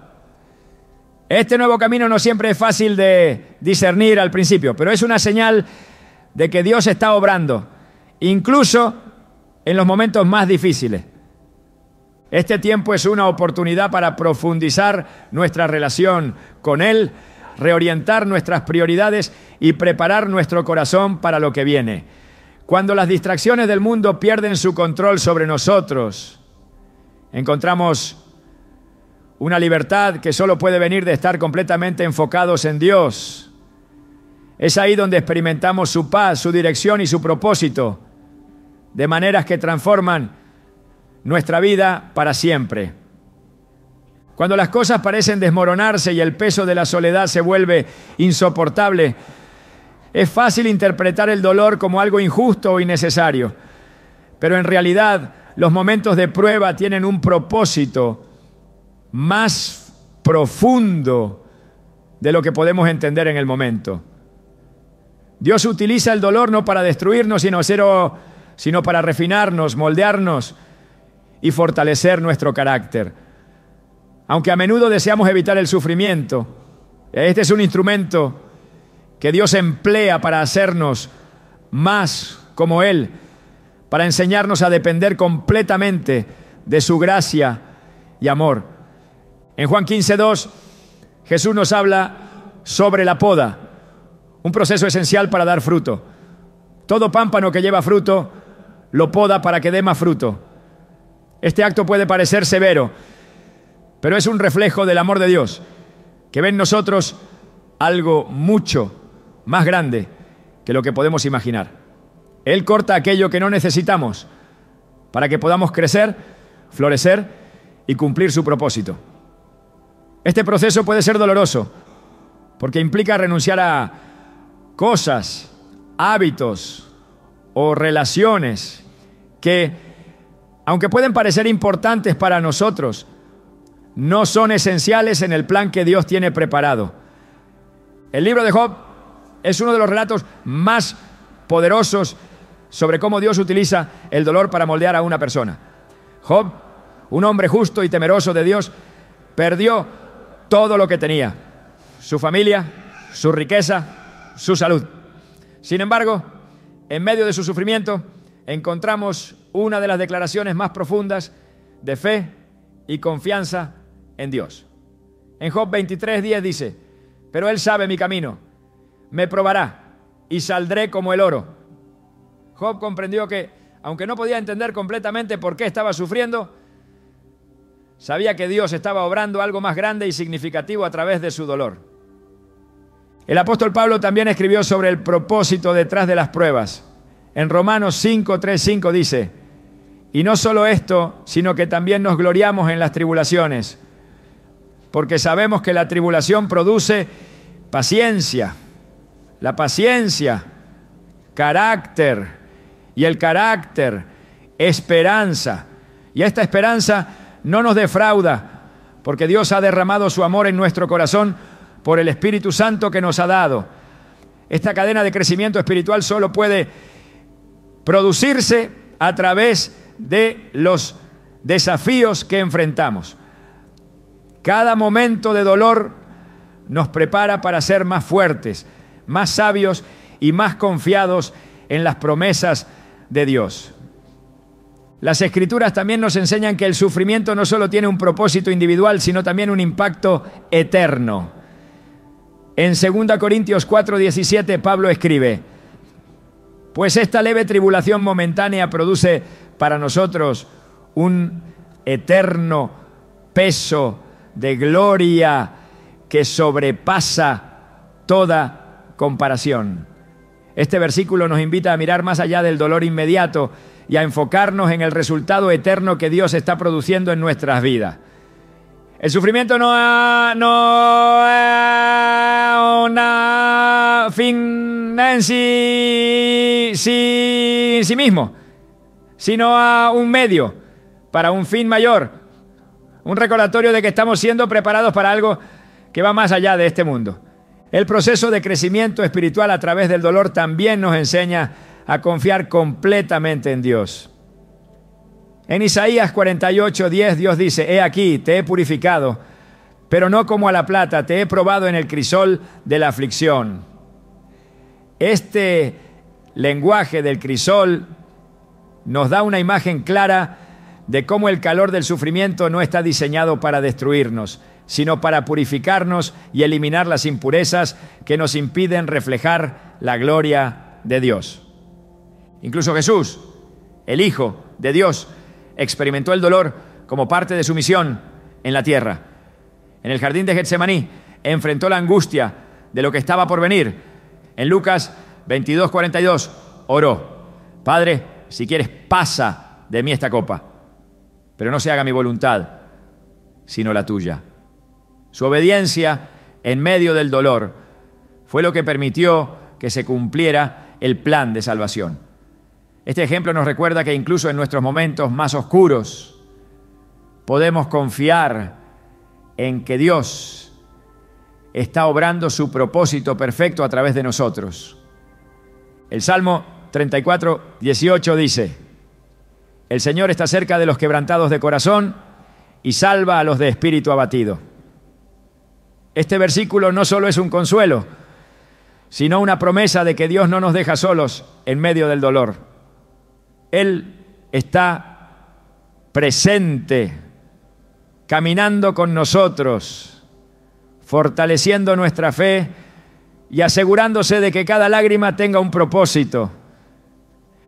Este nuevo camino no siempre es fácil de discernir al principio, pero es una señal de que Dios está obrando, incluso en los momentos más difíciles. Este tiempo es una oportunidad para profundizar nuestra relación con Él, reorientar nuestras prioridades y preparar nuestro corazón para lo que viene. Cuando las distracciones del mundo pierden su control sobre nosotros, encontramos una libertad que solo puede venir de estar completamente enfocados en Dios. Es ahí donde experimentamos su paz, su dirección y su propósito, de maneras que transforman nuestra vida para siempre. Cuando las cosas parecen desmoronarse y el peso de la soledad se vuelve insoportable, es fácil interpretar el dolor como algo injusto o innecesario. Pero en realidad, los momentos de prueba tienen un propósito más profundo de lo que podemos entender en el momento. Dios utiliza el dolor no para destruirnos, sino para refinarnos, moldearnos y fortalecer nuestro carácter. Aunque a menudo deseamos evitar el sufrimiento, este es un instrumento que Dios emplea para hacernos más como Él, para enseñarnos a depender completamente de su gracia y amor. En Juan 15:2, Jesús nos habla sobre la poda, un proceso esencial para dar fruto. Todo pámpano que lleva fruto lo poda para que dé más fruto. Este acto puede parecer severo, pero es un reflejo del amor de Dios, que ve en nosotros algo mucho más grande que lo que podemos imaginar. Él corta aquello que no necesitamos para que podamos crecer, florecer y cumplir su propósito. Este proceso puede ser doloroso porque implica renunciar a cosas, hábitos o relaciones que, aunque pueden parecer importantes para nosotros, no son esenciales en el plan que Dios tiene preparado. El libro de Job es uno de los relatos más poderosos sobre cómo Dios utiliza el dolor para moldear a una persona. Job, un hombre justo y temeroso de Dios, perdió todo lo que tenía: su familia, su riqueza, su salud. Sin embargo, en medio de su sufrimiento, encontramos una de las declaraciones más profundas de fe y confianza en Dios. En Job 23:10 dice: pero Él sabe mi camino, me probará y saldré como el oro. Job comprendió que, aunque no podía entender completamente por qué estaba sufriendo, sabía que Dios estaba obrando algo más grande y significativo a través de su dolor. El apóstol Pablo también escribió sobre el propósito detrás de las pruebas. En Romanos 5, 3, 5 dice: y no solo esto, sino que también nos gloriamos en las tribulaciones, porque sabemos que la tribulación produce paciencia, la paciencia, carácter, y el carácter, esperanza. Y esta esperanza no nos defrauda, porque Dios ha derramado su amor en nuestro corazón por el Espíritu Santo que nos ha dado. Esta cadena de crecimiento espiritual solo puede producirse a través de los desafíos que enfrentamos. Cada momento de dolor nos prepara para ser más fuertes, más sabios y más confiados en las promesas de Dios. Las Escrituras también nos enseñan que el sufrimiento no solo tiene un propósito individual, sino también un impacto eterno. En 2 Corintios 4:17 Pablo escribe: pues esta leve tribulación momentánea produce para nosotros un eterno peso de gloria que sobrepasa toda comparación. Este versículo nos invita a mirar más allá del dolor inmediato y a enfocarnos en el resultado eterno que Dios está produciendo en nuestras vidas. El sufrimiento no es un fin en sí mismo, sino a un medio para un fin mayor, un recordatorio de que estamos siendo preparados para algo que va más allá de este mundo. El proceso de crecimiento espiritual a través del dolor también nos enseña a confiar completamente en Dios. En Isaías 48:10 Dios dice: he aquí, te he purificado, pero no como a la plata, te he probado en el crisol de la aflicción. Este lenguaje del crisol nos da una imagen clara de cómo el calor del sufrimiento no está diseñado para destruirnos, sino para purificarnos y eliminar las impurezas que nos impiden reflejar la gloria de Dios. Incluso Jesús, el Hijo de Dios, experimentó el dolor como parte de su misión en la tierra. En el jardín de Getsemaní enfrentó la angustia de lo que estaba por venir. En Lucas 22:42 oró: Padre, si quieres, pasa de mí esta copa, pero no se haga mi voluntad, sino la tuya. Su obediencia en medio del dolor fue lo que permitió que se cumpliera el plan de salvación. Este ejemplo nos recuerda que incluso en nuestros momentos más oscuros podemos confiar en que Dios está obrando su propósito perfecto a través de nosotros. El Salmo 34:18 dice: el Señor está cerca de los quebrantados de corazón y salva a los de espíritu abatido. Este versículo no solo es un consuelo, sino una promesa de que Dios no nos deja solos en medio del dolor. Él está presente, caminando con nosotros, fortaleciendo nuestra fe y asegurándose de que cada lágrima tenga un propósito.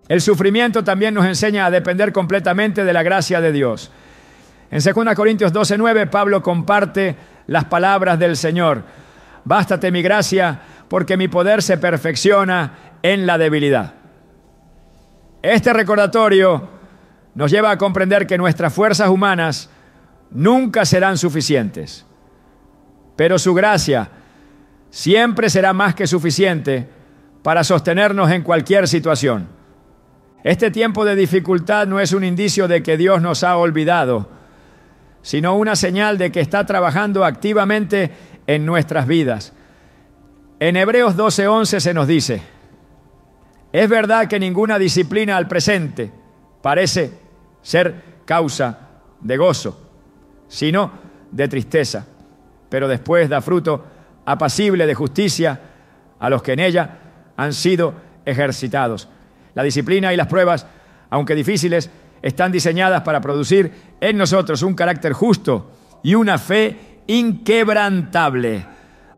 El sufrimiento también nos enseña a depender completamente de la gracia de Dios. En 2 Corintios 12:9 Pablo comparte las palabras del Señor: bástate mi gracia, porque mi poder se perfecciona en la debilidad. Este recordatorio nos lleva a comprender que nuestras fuerzas humanas nunca serán suficientes, pero su gracia siempre será más que suficiente para sostenernos en cualquier situación. Este tiempo de dificultad no es un indicio de que Dios nos ha olvidado, sino una señal de que está trabajando activamente en nuestras vidas. En Hebreos 12:11 se nos dice: es verdad que ninguna disciplina al presente parece ser causa de gozo, sino de tristeza, pero después da fruto apacible de justicia a los que en ella han sido ejercitados. La disciplina y las pruebas, aunque difíciles, están diseñadas para producir en nosotros un carácter justo y una fe inquebrantable.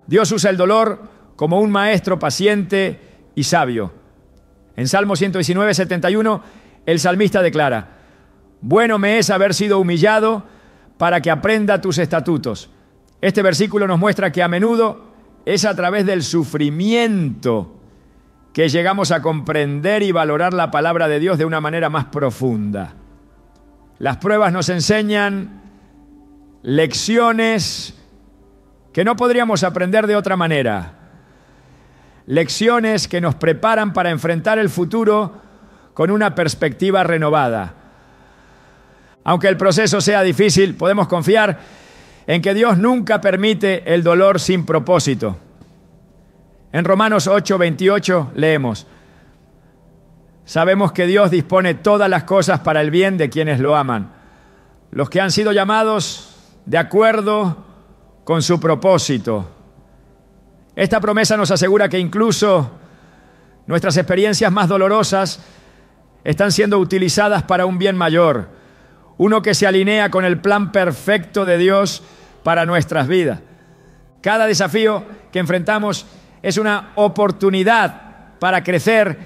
Dios usa el dolor como un maestro paciente y sabio. En Salmo 119:71, El salmista declara: bueno me es haber sido humillado para que aprenda tus estatutos. Este versículo nos muestra que a menudo es a través del sufrimiento que llegamos a comprender y valorar la palabra de Dios de una manera más profunda. Las pruebas nos enseñan lecciones que no podríamos aprender de otra manera. Lecciones que nos preparan para enfrentar el futuro con una perspectiva renovada. Aunque el proceso sea difícil, podemos confiar en que Dios nunca permite el dolor sin propósito. En Romanos 8:28 leemos: sabemos que Dios dispone todas las cosas para el bien de quienes lo aman, los que han sido llamados de acuerdo con su propósito. Esta promesa nos asegura que incluso nuestras experiencias más dolorosas están siendo utilizadas para un bien mayor, uno que se alinea con el plan perfecto de Dios para nuestras vidas. Cada desafío que enfrentamos es una oportunidad para crecer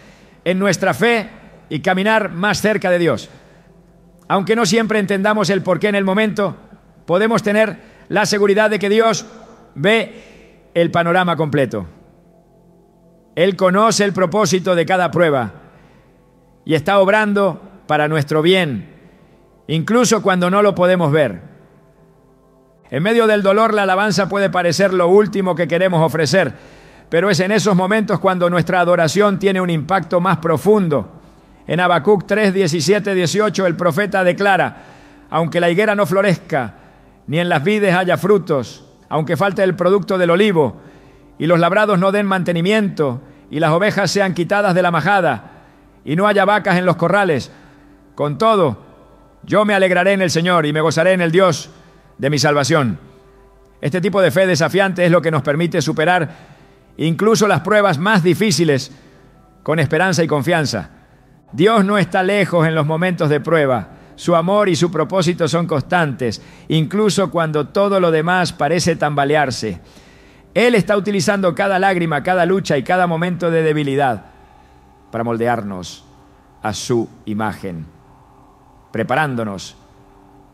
en nuestra fe y caminar más cerca de Dios. Aunque no siempre entendamos el porqué en el momento, podemos tener la seguridad de que Dios ve el panorama completo. Él conoce el propósito de cada prueba y está obrando para nuestro bien, incluso cuando no lo podemos ver. En medio del dolor, la alabanza puede parecer lo último que queremos ofrecer, pero es en esos momentos cuando nuestra adoración tiene un impacto más profundo. En Habacuc 3, 17, 18, el profeta declara: aunque la higuera no florezca, ni en las vides haya frutos, aunque falte el producto del olivo, y los labrados no den mantenimiento, y las ovejas sean quitadas de la majada, y no haya vacas en los corrales, con todo, yo me alegraré en el Señor y me gozaré en el Dios de mi salvación. Este tipo de fe desafiante es lo que nos permite superar incluso las pruebas más difíciles con esperanza y confianza. Dios no está lejos en los momentos de prueba. Su amor y su propósito son constantes, incluso cuando todo lo demás parece tambalearse. Él está utilizando cada lágrima, cada lucha y cada momento de debilidad para moldearnos a su imagen, preparándonos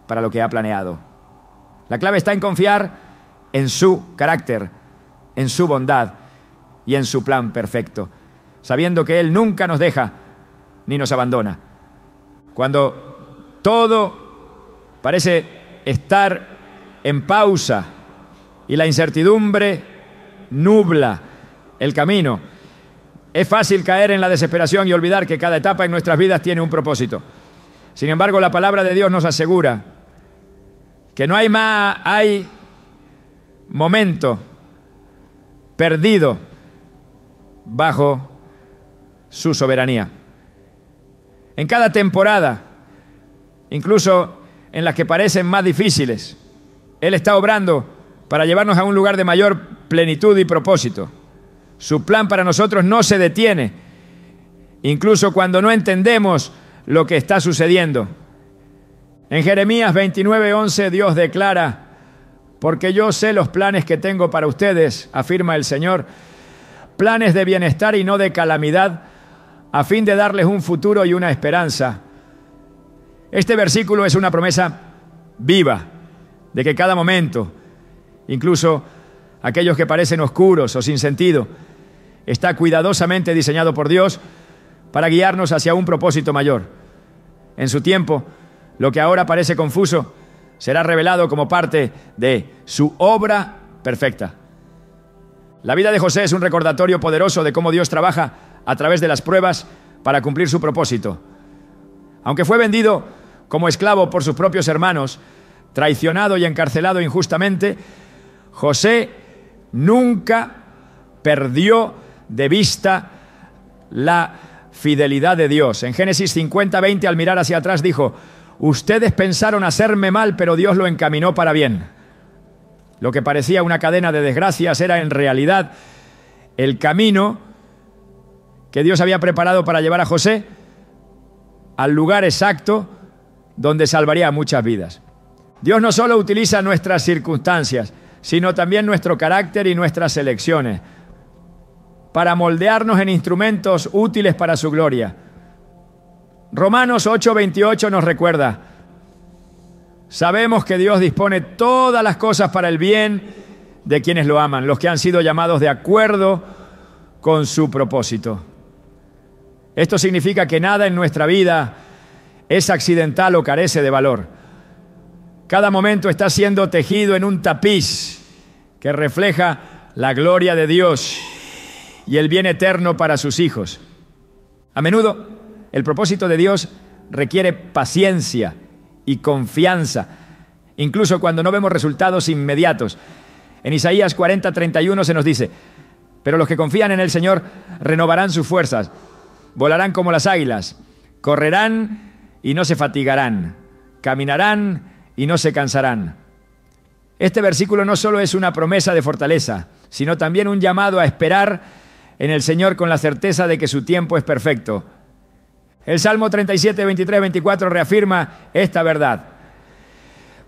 para lo que ha planeado. La clave está en confiar en su carácter, en su bondad y en su plan perfecto, sabiendo que Él nunca nos deja ni nos abandona. Cuando todo parece estar en pausa y la incertidumbre nubla el camino, es fácil caer en la desesperación y olvidar que cada etapa en nuestras vidas tiene un propósito. Sin embargo, la palabra de Dios nos asegura que no hay momento perdido bajo su soberanía. En cada temporada, incluso en las que parecen más difíciles, Él está obrando para llevarnos a un lugar de mayor plenitud y propósito. Su plan para nosotros no se detiene, incluso cuando no entendemos lo que está sucediendo. En Jeremías 29:11 Dios declara: porque yo sé los planes que tengo para ustedes, afirma el Señor, planes de bienestar y no de calamidad, a fin de darles un futuro y una esperanza. Este versículo es una promesa viva de que cada momento, incluso aquellos que parecen oscuros o sin sentido, está cuidadosamente diseñado por Dios para guiarnos hacia un propósito mayor. En su tiempo, lo que ahora parece confuso será revelado como parte de su obra perfecta. La vida de José es un recordatorio poderoso de cómo Dios trabaja a través de las pruebas para cumplir su propósito. Aunque fue vendido como esclavo por sus propios hermanos, traicionado y encarcelado injustamente, José nunca perdió de vista la fidelidad de Dios. En Génesis 50:20, al mirar hacia atrás, dijo: ustedes pensaron hacerme mal, pero Dios lo encaminó para bien. Lo que parecía una cadena de desgracias era en realidad el camino que Dios había preparado para llevar a José al lugar exacto donde salvaría a muchas vidas. Dios no solo utiliza nuestras circunstancias, sino también nuestro carácter y nuestras elecciones para moldearnos en instrumentos útiles para su gloria. Romanos 8:28 nos recuerda: sabemos que Dios dispone todas las cosas para el bien de quienes lo aman, los que han sido llamados de acuerdo con su propósito. Esto significa que nada en nuestra vida es accidental o carece de valor. Cada momento está siendo tejido en un tapiz que refleja la gloria de Dios y el bien eterno para sus hijos. A menudo, el propósito de Dios requiere paciencia y confianza, incluso cuando no vemos resultados inmediatos. En Isaías 40:31 se nos dice: pero los que confían en el Señor renovarán sus fuerzas, volarán como las águilas, correrán y no se fatigarán, caminarán y no se cansarán. Este versículo no solo es una promesa de fortaleza, sino también un llamado a esperar en el Señor con la certeza de que su tiempo es perfecto. El Salmo 37, 23, 24 reafirma esta verdad: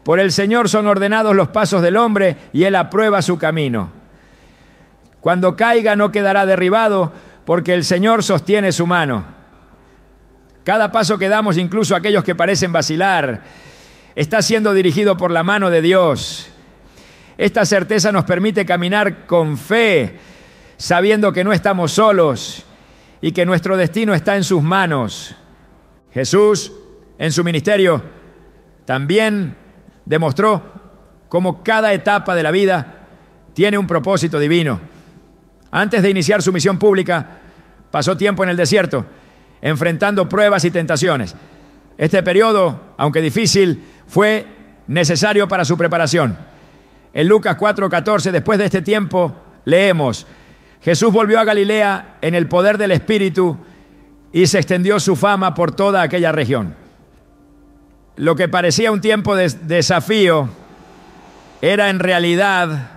por el Señor son ordenados los pasos del hombre y Él aprueba su camino. Cuando caiga no quedará derribado, porque el Señor sostiene su mano. Cada paso que damos, incluso aquellos que parecen vacilar, está siendo dirigido por la mano de Dios. Esta certeza nos permite caminar con fe, sabiendo que no estamos solos y que nuestro destino está en sus manos. Jesús, en su ministerio, también demostró cómo cada etapa de la vida tiene un propósito divino. Antes de iniciar su misión pública, pasó tiempo en el desierto, enfrentando pruebas y tentaciones. Este periodo, aunque difícil, fue necesario para su preparación. En Lucas 4:14, después de este tiempo, leemos: Jesús volvió a Galilea en el poder del Espíritu y se extendió su fama por toda aquella región. Lo que parecía un tiempo de desafío era en realidad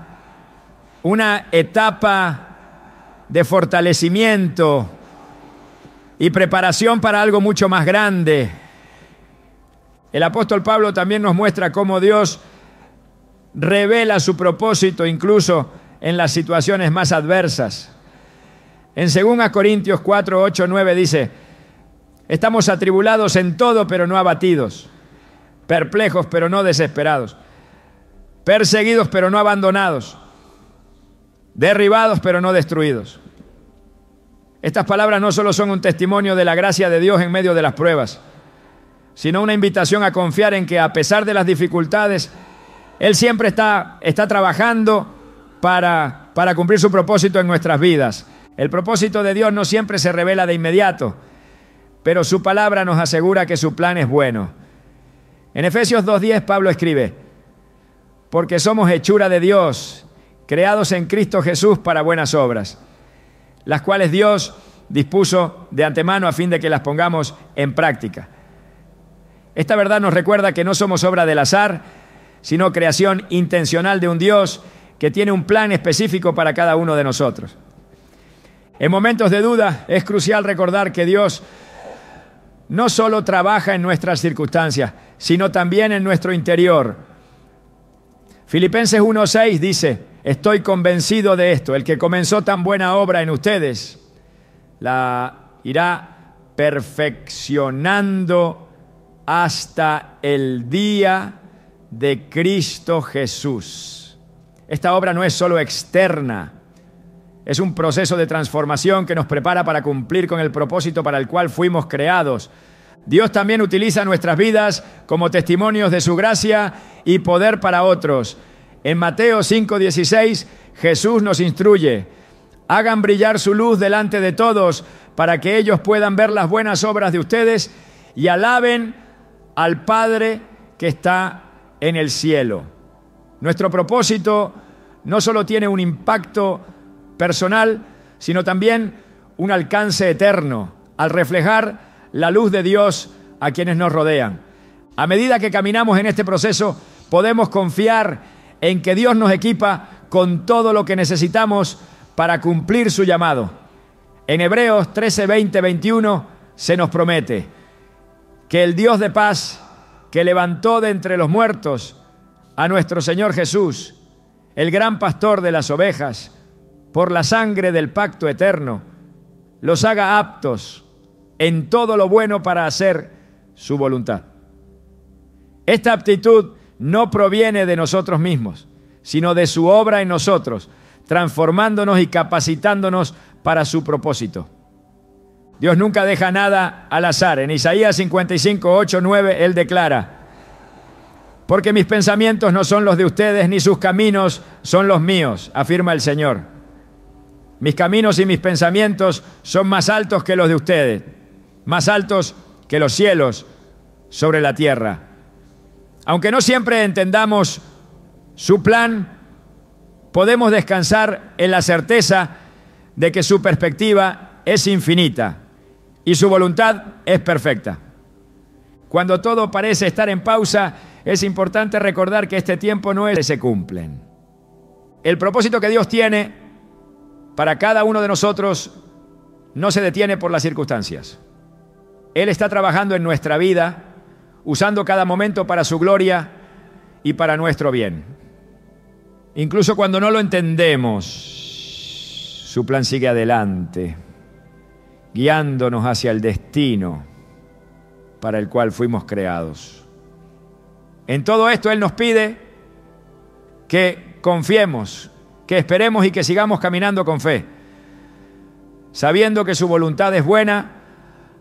una etapa de fortalecimiento y preparación para algo mucho más grande. El apóstol Pablo también nos muestra cómo Dios revela su propósito incluso en las situaciones más adversas. En 2 Corintios 4, 8, 9 dice: estamos atribulados en todo, pero no abatidos, perplejos, pero no desesperados, perseguidos, pero no abandonados, derribados, pero no destruidos. Estas palabras no solo son un testimonio de la gracia de Dios en medio de las pruebas, sino una invitación a confiar en que, a pesar de las dificultades, Él siempre está trabajando para cumplir su propósito en nuestras vidas. El propósito de Dios no siempre se revela de inmediato, pero su palabra nos asegura que su plan es bueno. En Efesios 2:10 Pablo escribe: porque somos hechura de Dios, creados en Cristo Jesús para buenas obras, las cuales Dios dispuso de antemano a fin de que las pongamos en práctica. Esta verdad nos recuerda que no somos obra del azar, sino creación intencional de un Dios que tiene un plan específico para cada uno de nosotros. En momentos de duda es crucial recordar que Dios no solo trabaja en nuestras circunstancias, sino también en nuestro interior. Filipenses 1:6 dice: estoy convencido de esto, el que comenzó tan buena obra en ustedes, la irá perfeccionando hasta el día de Cristo Jesús. Esta obra no es solo externa, es un proceso de transformación que nos prepara para cumplir con el propósito para el cual fuimos creados. Dios también utiliza nuestras vidas como testimonios de su gracia y poder para otros. En Mateo 5:16, Jesús nos instruye: hagan brillar su luz delante de todos para que ellos puedan ver las buenas obras de ustedes y alaben al Padre que está en el cielo. Nuestro propósito no solo tiene un impacto personal, sino también un alcance eterno al reflejar la luz de Dios a quienes nos rodean. A medida que caminamos en este proceso, podemos confiar en que Dios nos equipa con todo lo que necesitamos para cumplir su llamado. En Hebreos 13, 20, 21 se nos promete que el Dios de paz, que levantó de entre los muertos a nuestro Señor Jesús, el gran pastor de las ovejas, por la sangre del pacto eterno, los haga aptos en todo lo bueno para hacer su voluntad. Esta aptitud no proviene de nosotros mismos, sino de su obra en nosotros, transformándonos y capacitándonos para su propósito. Dios nunca deja nada al azar. En Isaías 55, 8, 9, Él declara: porque mis pensamientos no son los de ustedes, ni sus caminos son los míos, afirma el Señor. Mis caminos y mis pensamientos son más altos que los de ustedes, más altos que los cielos sobre la tierra. Aunque no siempre entendamos su plan, podemos descansar en la certeza de que su perspectiva es infinita y su voluntad es perfecta. Cuando todo parece estar en pausa, es importante recordar que este tiempo no es que se cumplen. El propósito que Dios tiene para cada uno de nosotros no se detiene por las circunstancias. Él está trabajando en nuestra vida, usando cada momento para su gloria y para nuestro bien. Incluso cuando no lo entendemos, su plan sigue adelante, guiándonos hacia el destino para el cual fuimos creados. En todo esto Él nos pide que confiemos, que esperemos y que sigamos caminando con fe, sabiendo que su voluntad es buena,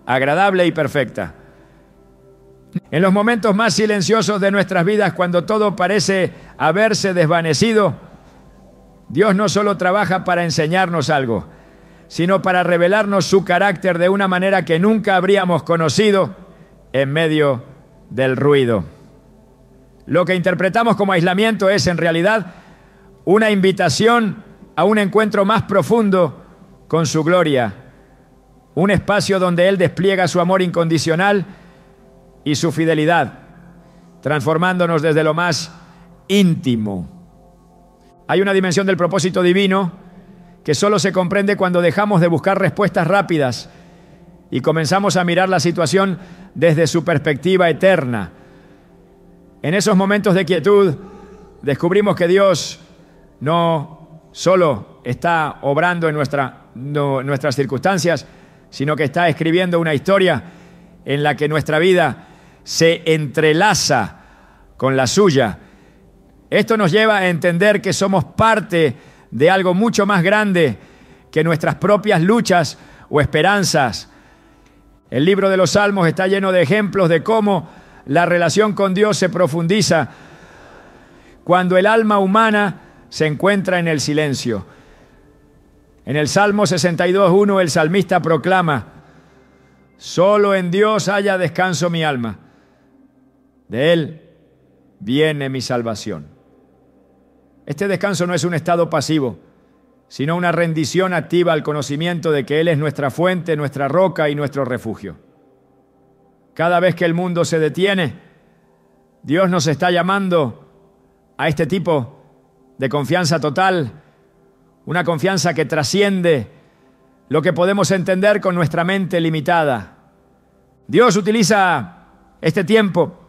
agradable y perfecta. En los momentos más silenciosos de nuestras vidas, cuando todo parece haberse desvanecido, Dios no solo trabaja para enseñarnos algo, sino para revelarnos su carácter de una manera que nunca habríamos conocido en medio del ruido. Lo que interpretamos como aislamiento es en realidad una invitación a un encuentro más profundo con su gloria, un espacio donde Él despliega su amor incondicional y su fidelidad, transformándonos desde lo más íntimo. Hay una dimensión del propósito divino que solo se comprende cuando dejamos de buscar respuestas rápidas y comenzamos a mirar la situación desde su perspectiva eterna. En esos momentos de quietud, descubrimos que Dios no solo está obrando en nuestras circunstancias, sino que está escribiendo una historia en la que nuestra vida se entrelaza con la suya. Esto nos lleva a entender que somos parte de algo mucho más grande que nuestras propias luchas o esperanzas. El libro de los Salmos está lleno de ejemplos de cómo la relación con Dios se profundiza cuando el alma humana se encuentra en el silencio. En el Salmo 62:1 el salmista proclama: solo en Dios haya descanso mi alma, de Él viene mi salvación. Este descanso no es un estado pasivo, sino una rendición activa al conocimiento de que Él es nuestra fuente, nuestra roca y nuestro refugio. Cada vez que el mundo se detiene, Dios nos está llamando a este tipo de confianza total, una confianza que trasciende lo que podemos entender con nuestra mente limitada. Dios utiliza este tiempo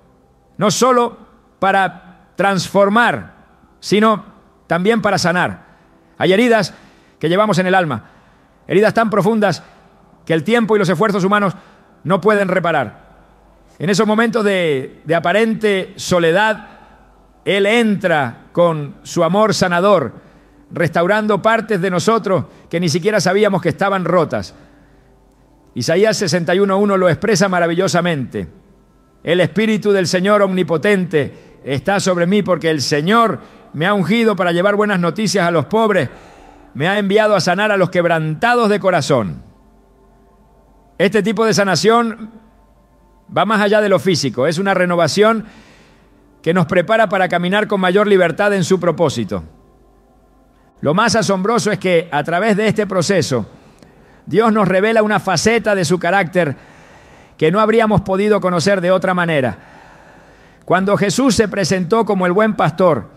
no solo para transformar, sino también para sanar. Hay heridas que llevamos en el alma, heridas tan profundas que el tiempo y los esfuerzos humanos no pueden reparar. En esos momentos de aparente soledad, Él entra con su amor sanador, restaurando partes de nosotros que ni siquiera sabíamos que estaban rotas. Isaías 61:1 lo expresa maravillosamente. El Espíritu del Señor omnipotente está sobre mí porque el Señor me ha ungido para llevar buenas noticias a los pobres, me ha enviado a sanar a los quebrantados de corazón. Este tipo de sanación va más allá de lo físico, es una renovación que nos prepara para caminar con mayor libertad en su propósito. Lo más asombroso es que a través de este proceso, Dios nos revela una faceta de su carácter que no habríamos podido conocer de otra manera. Cuando Jesús se presentó como el buen pastor,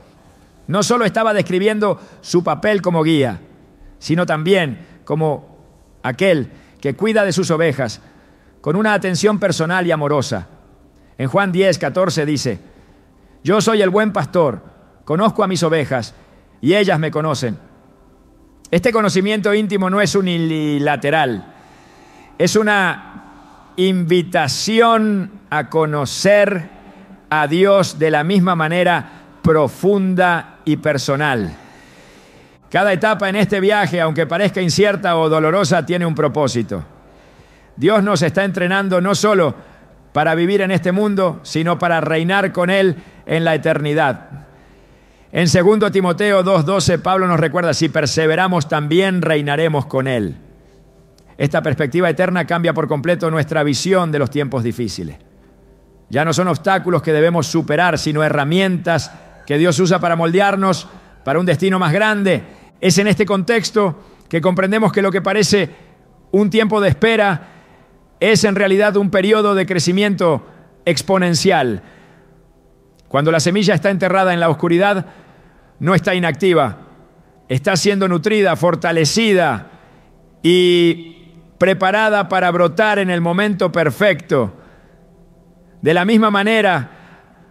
no solo estaba describiendo su papel como guía, sino también como aquel que cuida de sus ovejas con una atención personal y amorosa. En Juan 10:14 dice: yo soy el buen pastor, conozco a mis ovejas y ellas me conocen. Este conocimiento íntimo no es unilateral, es una invitación a conocer a Dios de la misma manera profunda y personal. Cada etapa en este viaje, aunque parezca incierta o dolorosa, tiene un propósito. Dios nos está entrenando no solo para vivir en este mundo, sino para reinar con Él en la eternidad. En 2 Timoteo 2:12, Pablo nos recuerda: si perseveramos, también reinaremos con Él. Esta perspectiva eterna cambia por completo nuestra visión de los tiempos difíciles. Ya no son obstáculos que debemos superar, sino herramientas que Dios usa para moldearnos para un destino más grande. Es en este contexto que comprendemos que lo que parece un tiempo de espera es en realidad un periodo de crecimiento exponencial. Cuando la semilla está enterrada en la oscuridad, no está inactiva, está siendo nutrida, fortalecida y preparada para brotar en el momento perfecto. De la misma manera,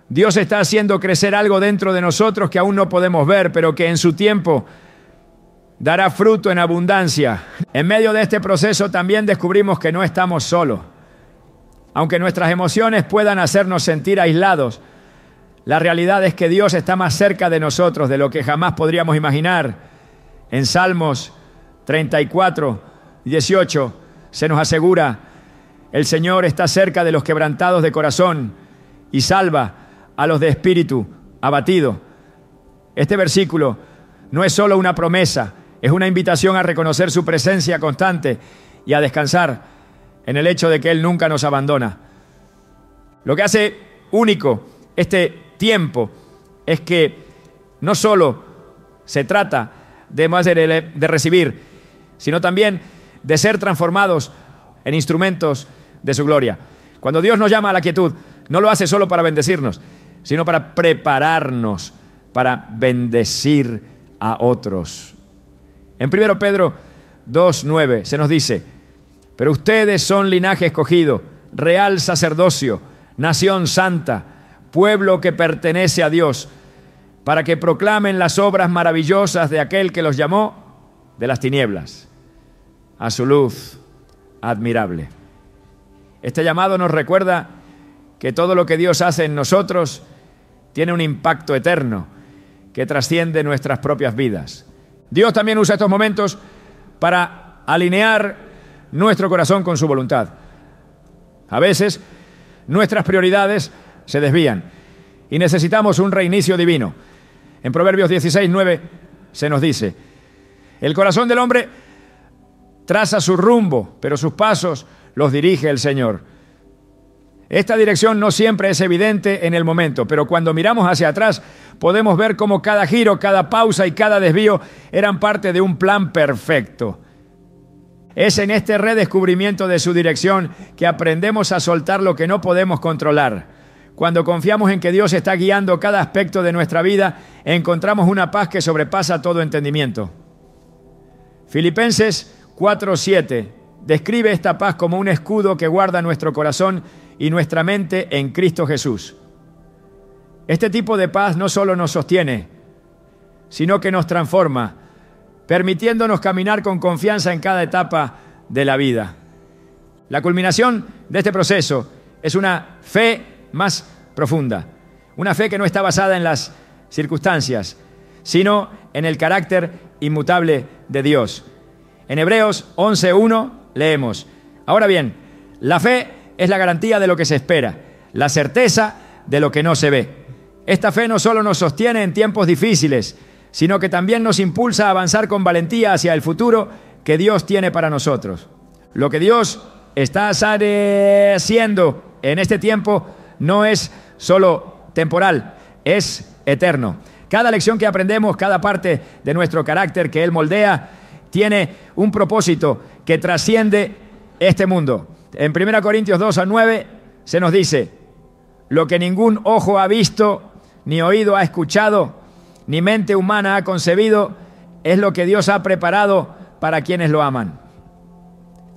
Dios está haciendo crecer algo dentro de nosotros que aún no podemos ver, pero que en su tiempo dará fruto en abundancia. En medio de este proceso también descubrimos que no estamos solos. Aunque nuestras emociones puedan hacernos sentir aislados, la realidad es que Dios está más cerca de nosotros de lo que jamás podríamos imaginar. En Salmos 34:18 se nos asegura: el Señor está cerca de los quebrantados de corazón y salva a los de espíritu abatido. Este versículo no es solo una promesa, es una invitación a reconocer su presencia constante y a descansar en el hecho de que Él nunca nos abandona. Lo que hace único este tiempo es que no solo se trata de recibir, sino también de ser transformados en instrumentos de su gloria. Cuando Dios nos llama a la quietud, no lo hace solo para bendecirnos, sino para prepararnos para bendecir a otros. En 1 Pedro 2:9 se nos dice: pero ustedes son linaje escogido, real sacerdocio, nación santa, pueblo que pertenece a Dios, para que proclamen las obras maravillosas de aquel que los llamó de las tinieblas a su luz admirable. Este llamado nos recuerda que todo lo que Dios hace en nosotros tiene un impacto eterno que trasciende nuestras propias vidas. Dios también usa estos momentos para alinear nuestro corazón con su voluntad. A veces nuestras prioridades se desvían y necesitamos un reinicio divino. En Proverbios 16:9 se nos dice: el corazón del hombre traza su rumbo, pero sus pasos los dirige el Señor. Esta dirección no siempre es evidente en el momento, pero cuando miramos hacia atrás podemos ver cómo cada giro, cada pausa y cada desvío eran parte de un plan perfecto. Es en este redescubrimiento de su dirección que aprendemos a soltar lo que no podemos controlar. Cuando confiamos en que Dios está guiando cada aspecto de nuestra vida, encontramos una paz que sobrepasa todo entendimiento. Filipenses 4:7 describe esta paz como un escudo que guarda nuestro corazón y nuestra mente en Cristo Jesús. Este tipo de paz no solo nos sostiene, sino que nos transforma, permitiéndonos caminar con confianza en cada etapa de la vida. La culminación de este proceso es una fe más profunda, una fe que no está basada en las circunstancias, sino en el carácter inmutable de Dios. En Hebreos 11:1 leemos: ahora bien, la fe es la garantía de lo que se espera, la certeza de lo que no se ve. Esta fe no solo nos sostiene en tiempos difíciles, sino que también nos impulsa a avanzar con valentía hacia el futuro que Dios tiene para nosotros. Lo que Dios está haciendo en este tiempo no es solo temporal, es eterno. Cada lección que aprendemos, cada parte de nuestro carácter que Él moldea, tiene un propósito que trasciende este mundo. En 1 Corintios 2:9 se nos dice: lo que ningún ojo ha visto, ni oído ha escuchado, ni mente humana ha concebido, es lo que Dios ha preparado para quienes lo aman.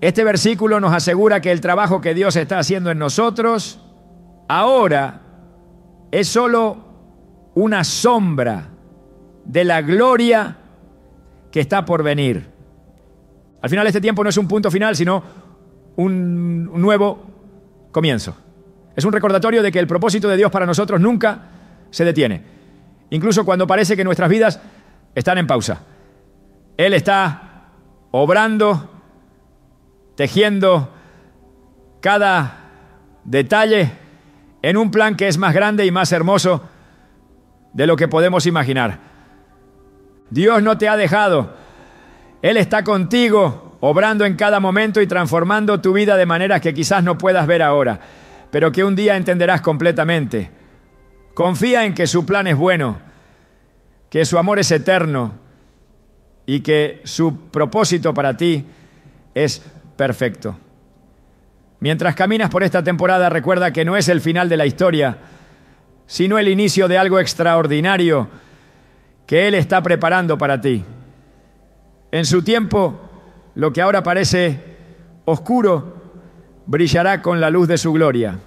Este versículo nos asegura que el trabajo que Dios está haciendo en nosotros ahora es solo una sombra de la gloria que está por venir. Al final, este tiempo no es un punto final, sino un nuevo comienzo. Es un recordatorio de que el propósito de Dios para nosotros nunca se detiene, incluso cuando parece que nuestras vidas están en pausa. Él está obrando, tejiendo cada detalle en un plan que es más grande y más hermoso de lo que podemos imaginar. Dios no te ha dejado. Él está contigo, obrando en cada momento y transformando tu vida de maneras que quizás no puedas ver ahora, pero que un día entenderás completamente. Confía en que su plan es bueno, que su amor es eterno y que su propósito para ti es perfecto. Mientras caminas por esta temporada, recuerda que no es el final de la historia, sino el inicio de algo extraordinario que Él está preparando para ti. En su tiempo, lo que ahora parece oscuro, brillará con la luz de su gloria.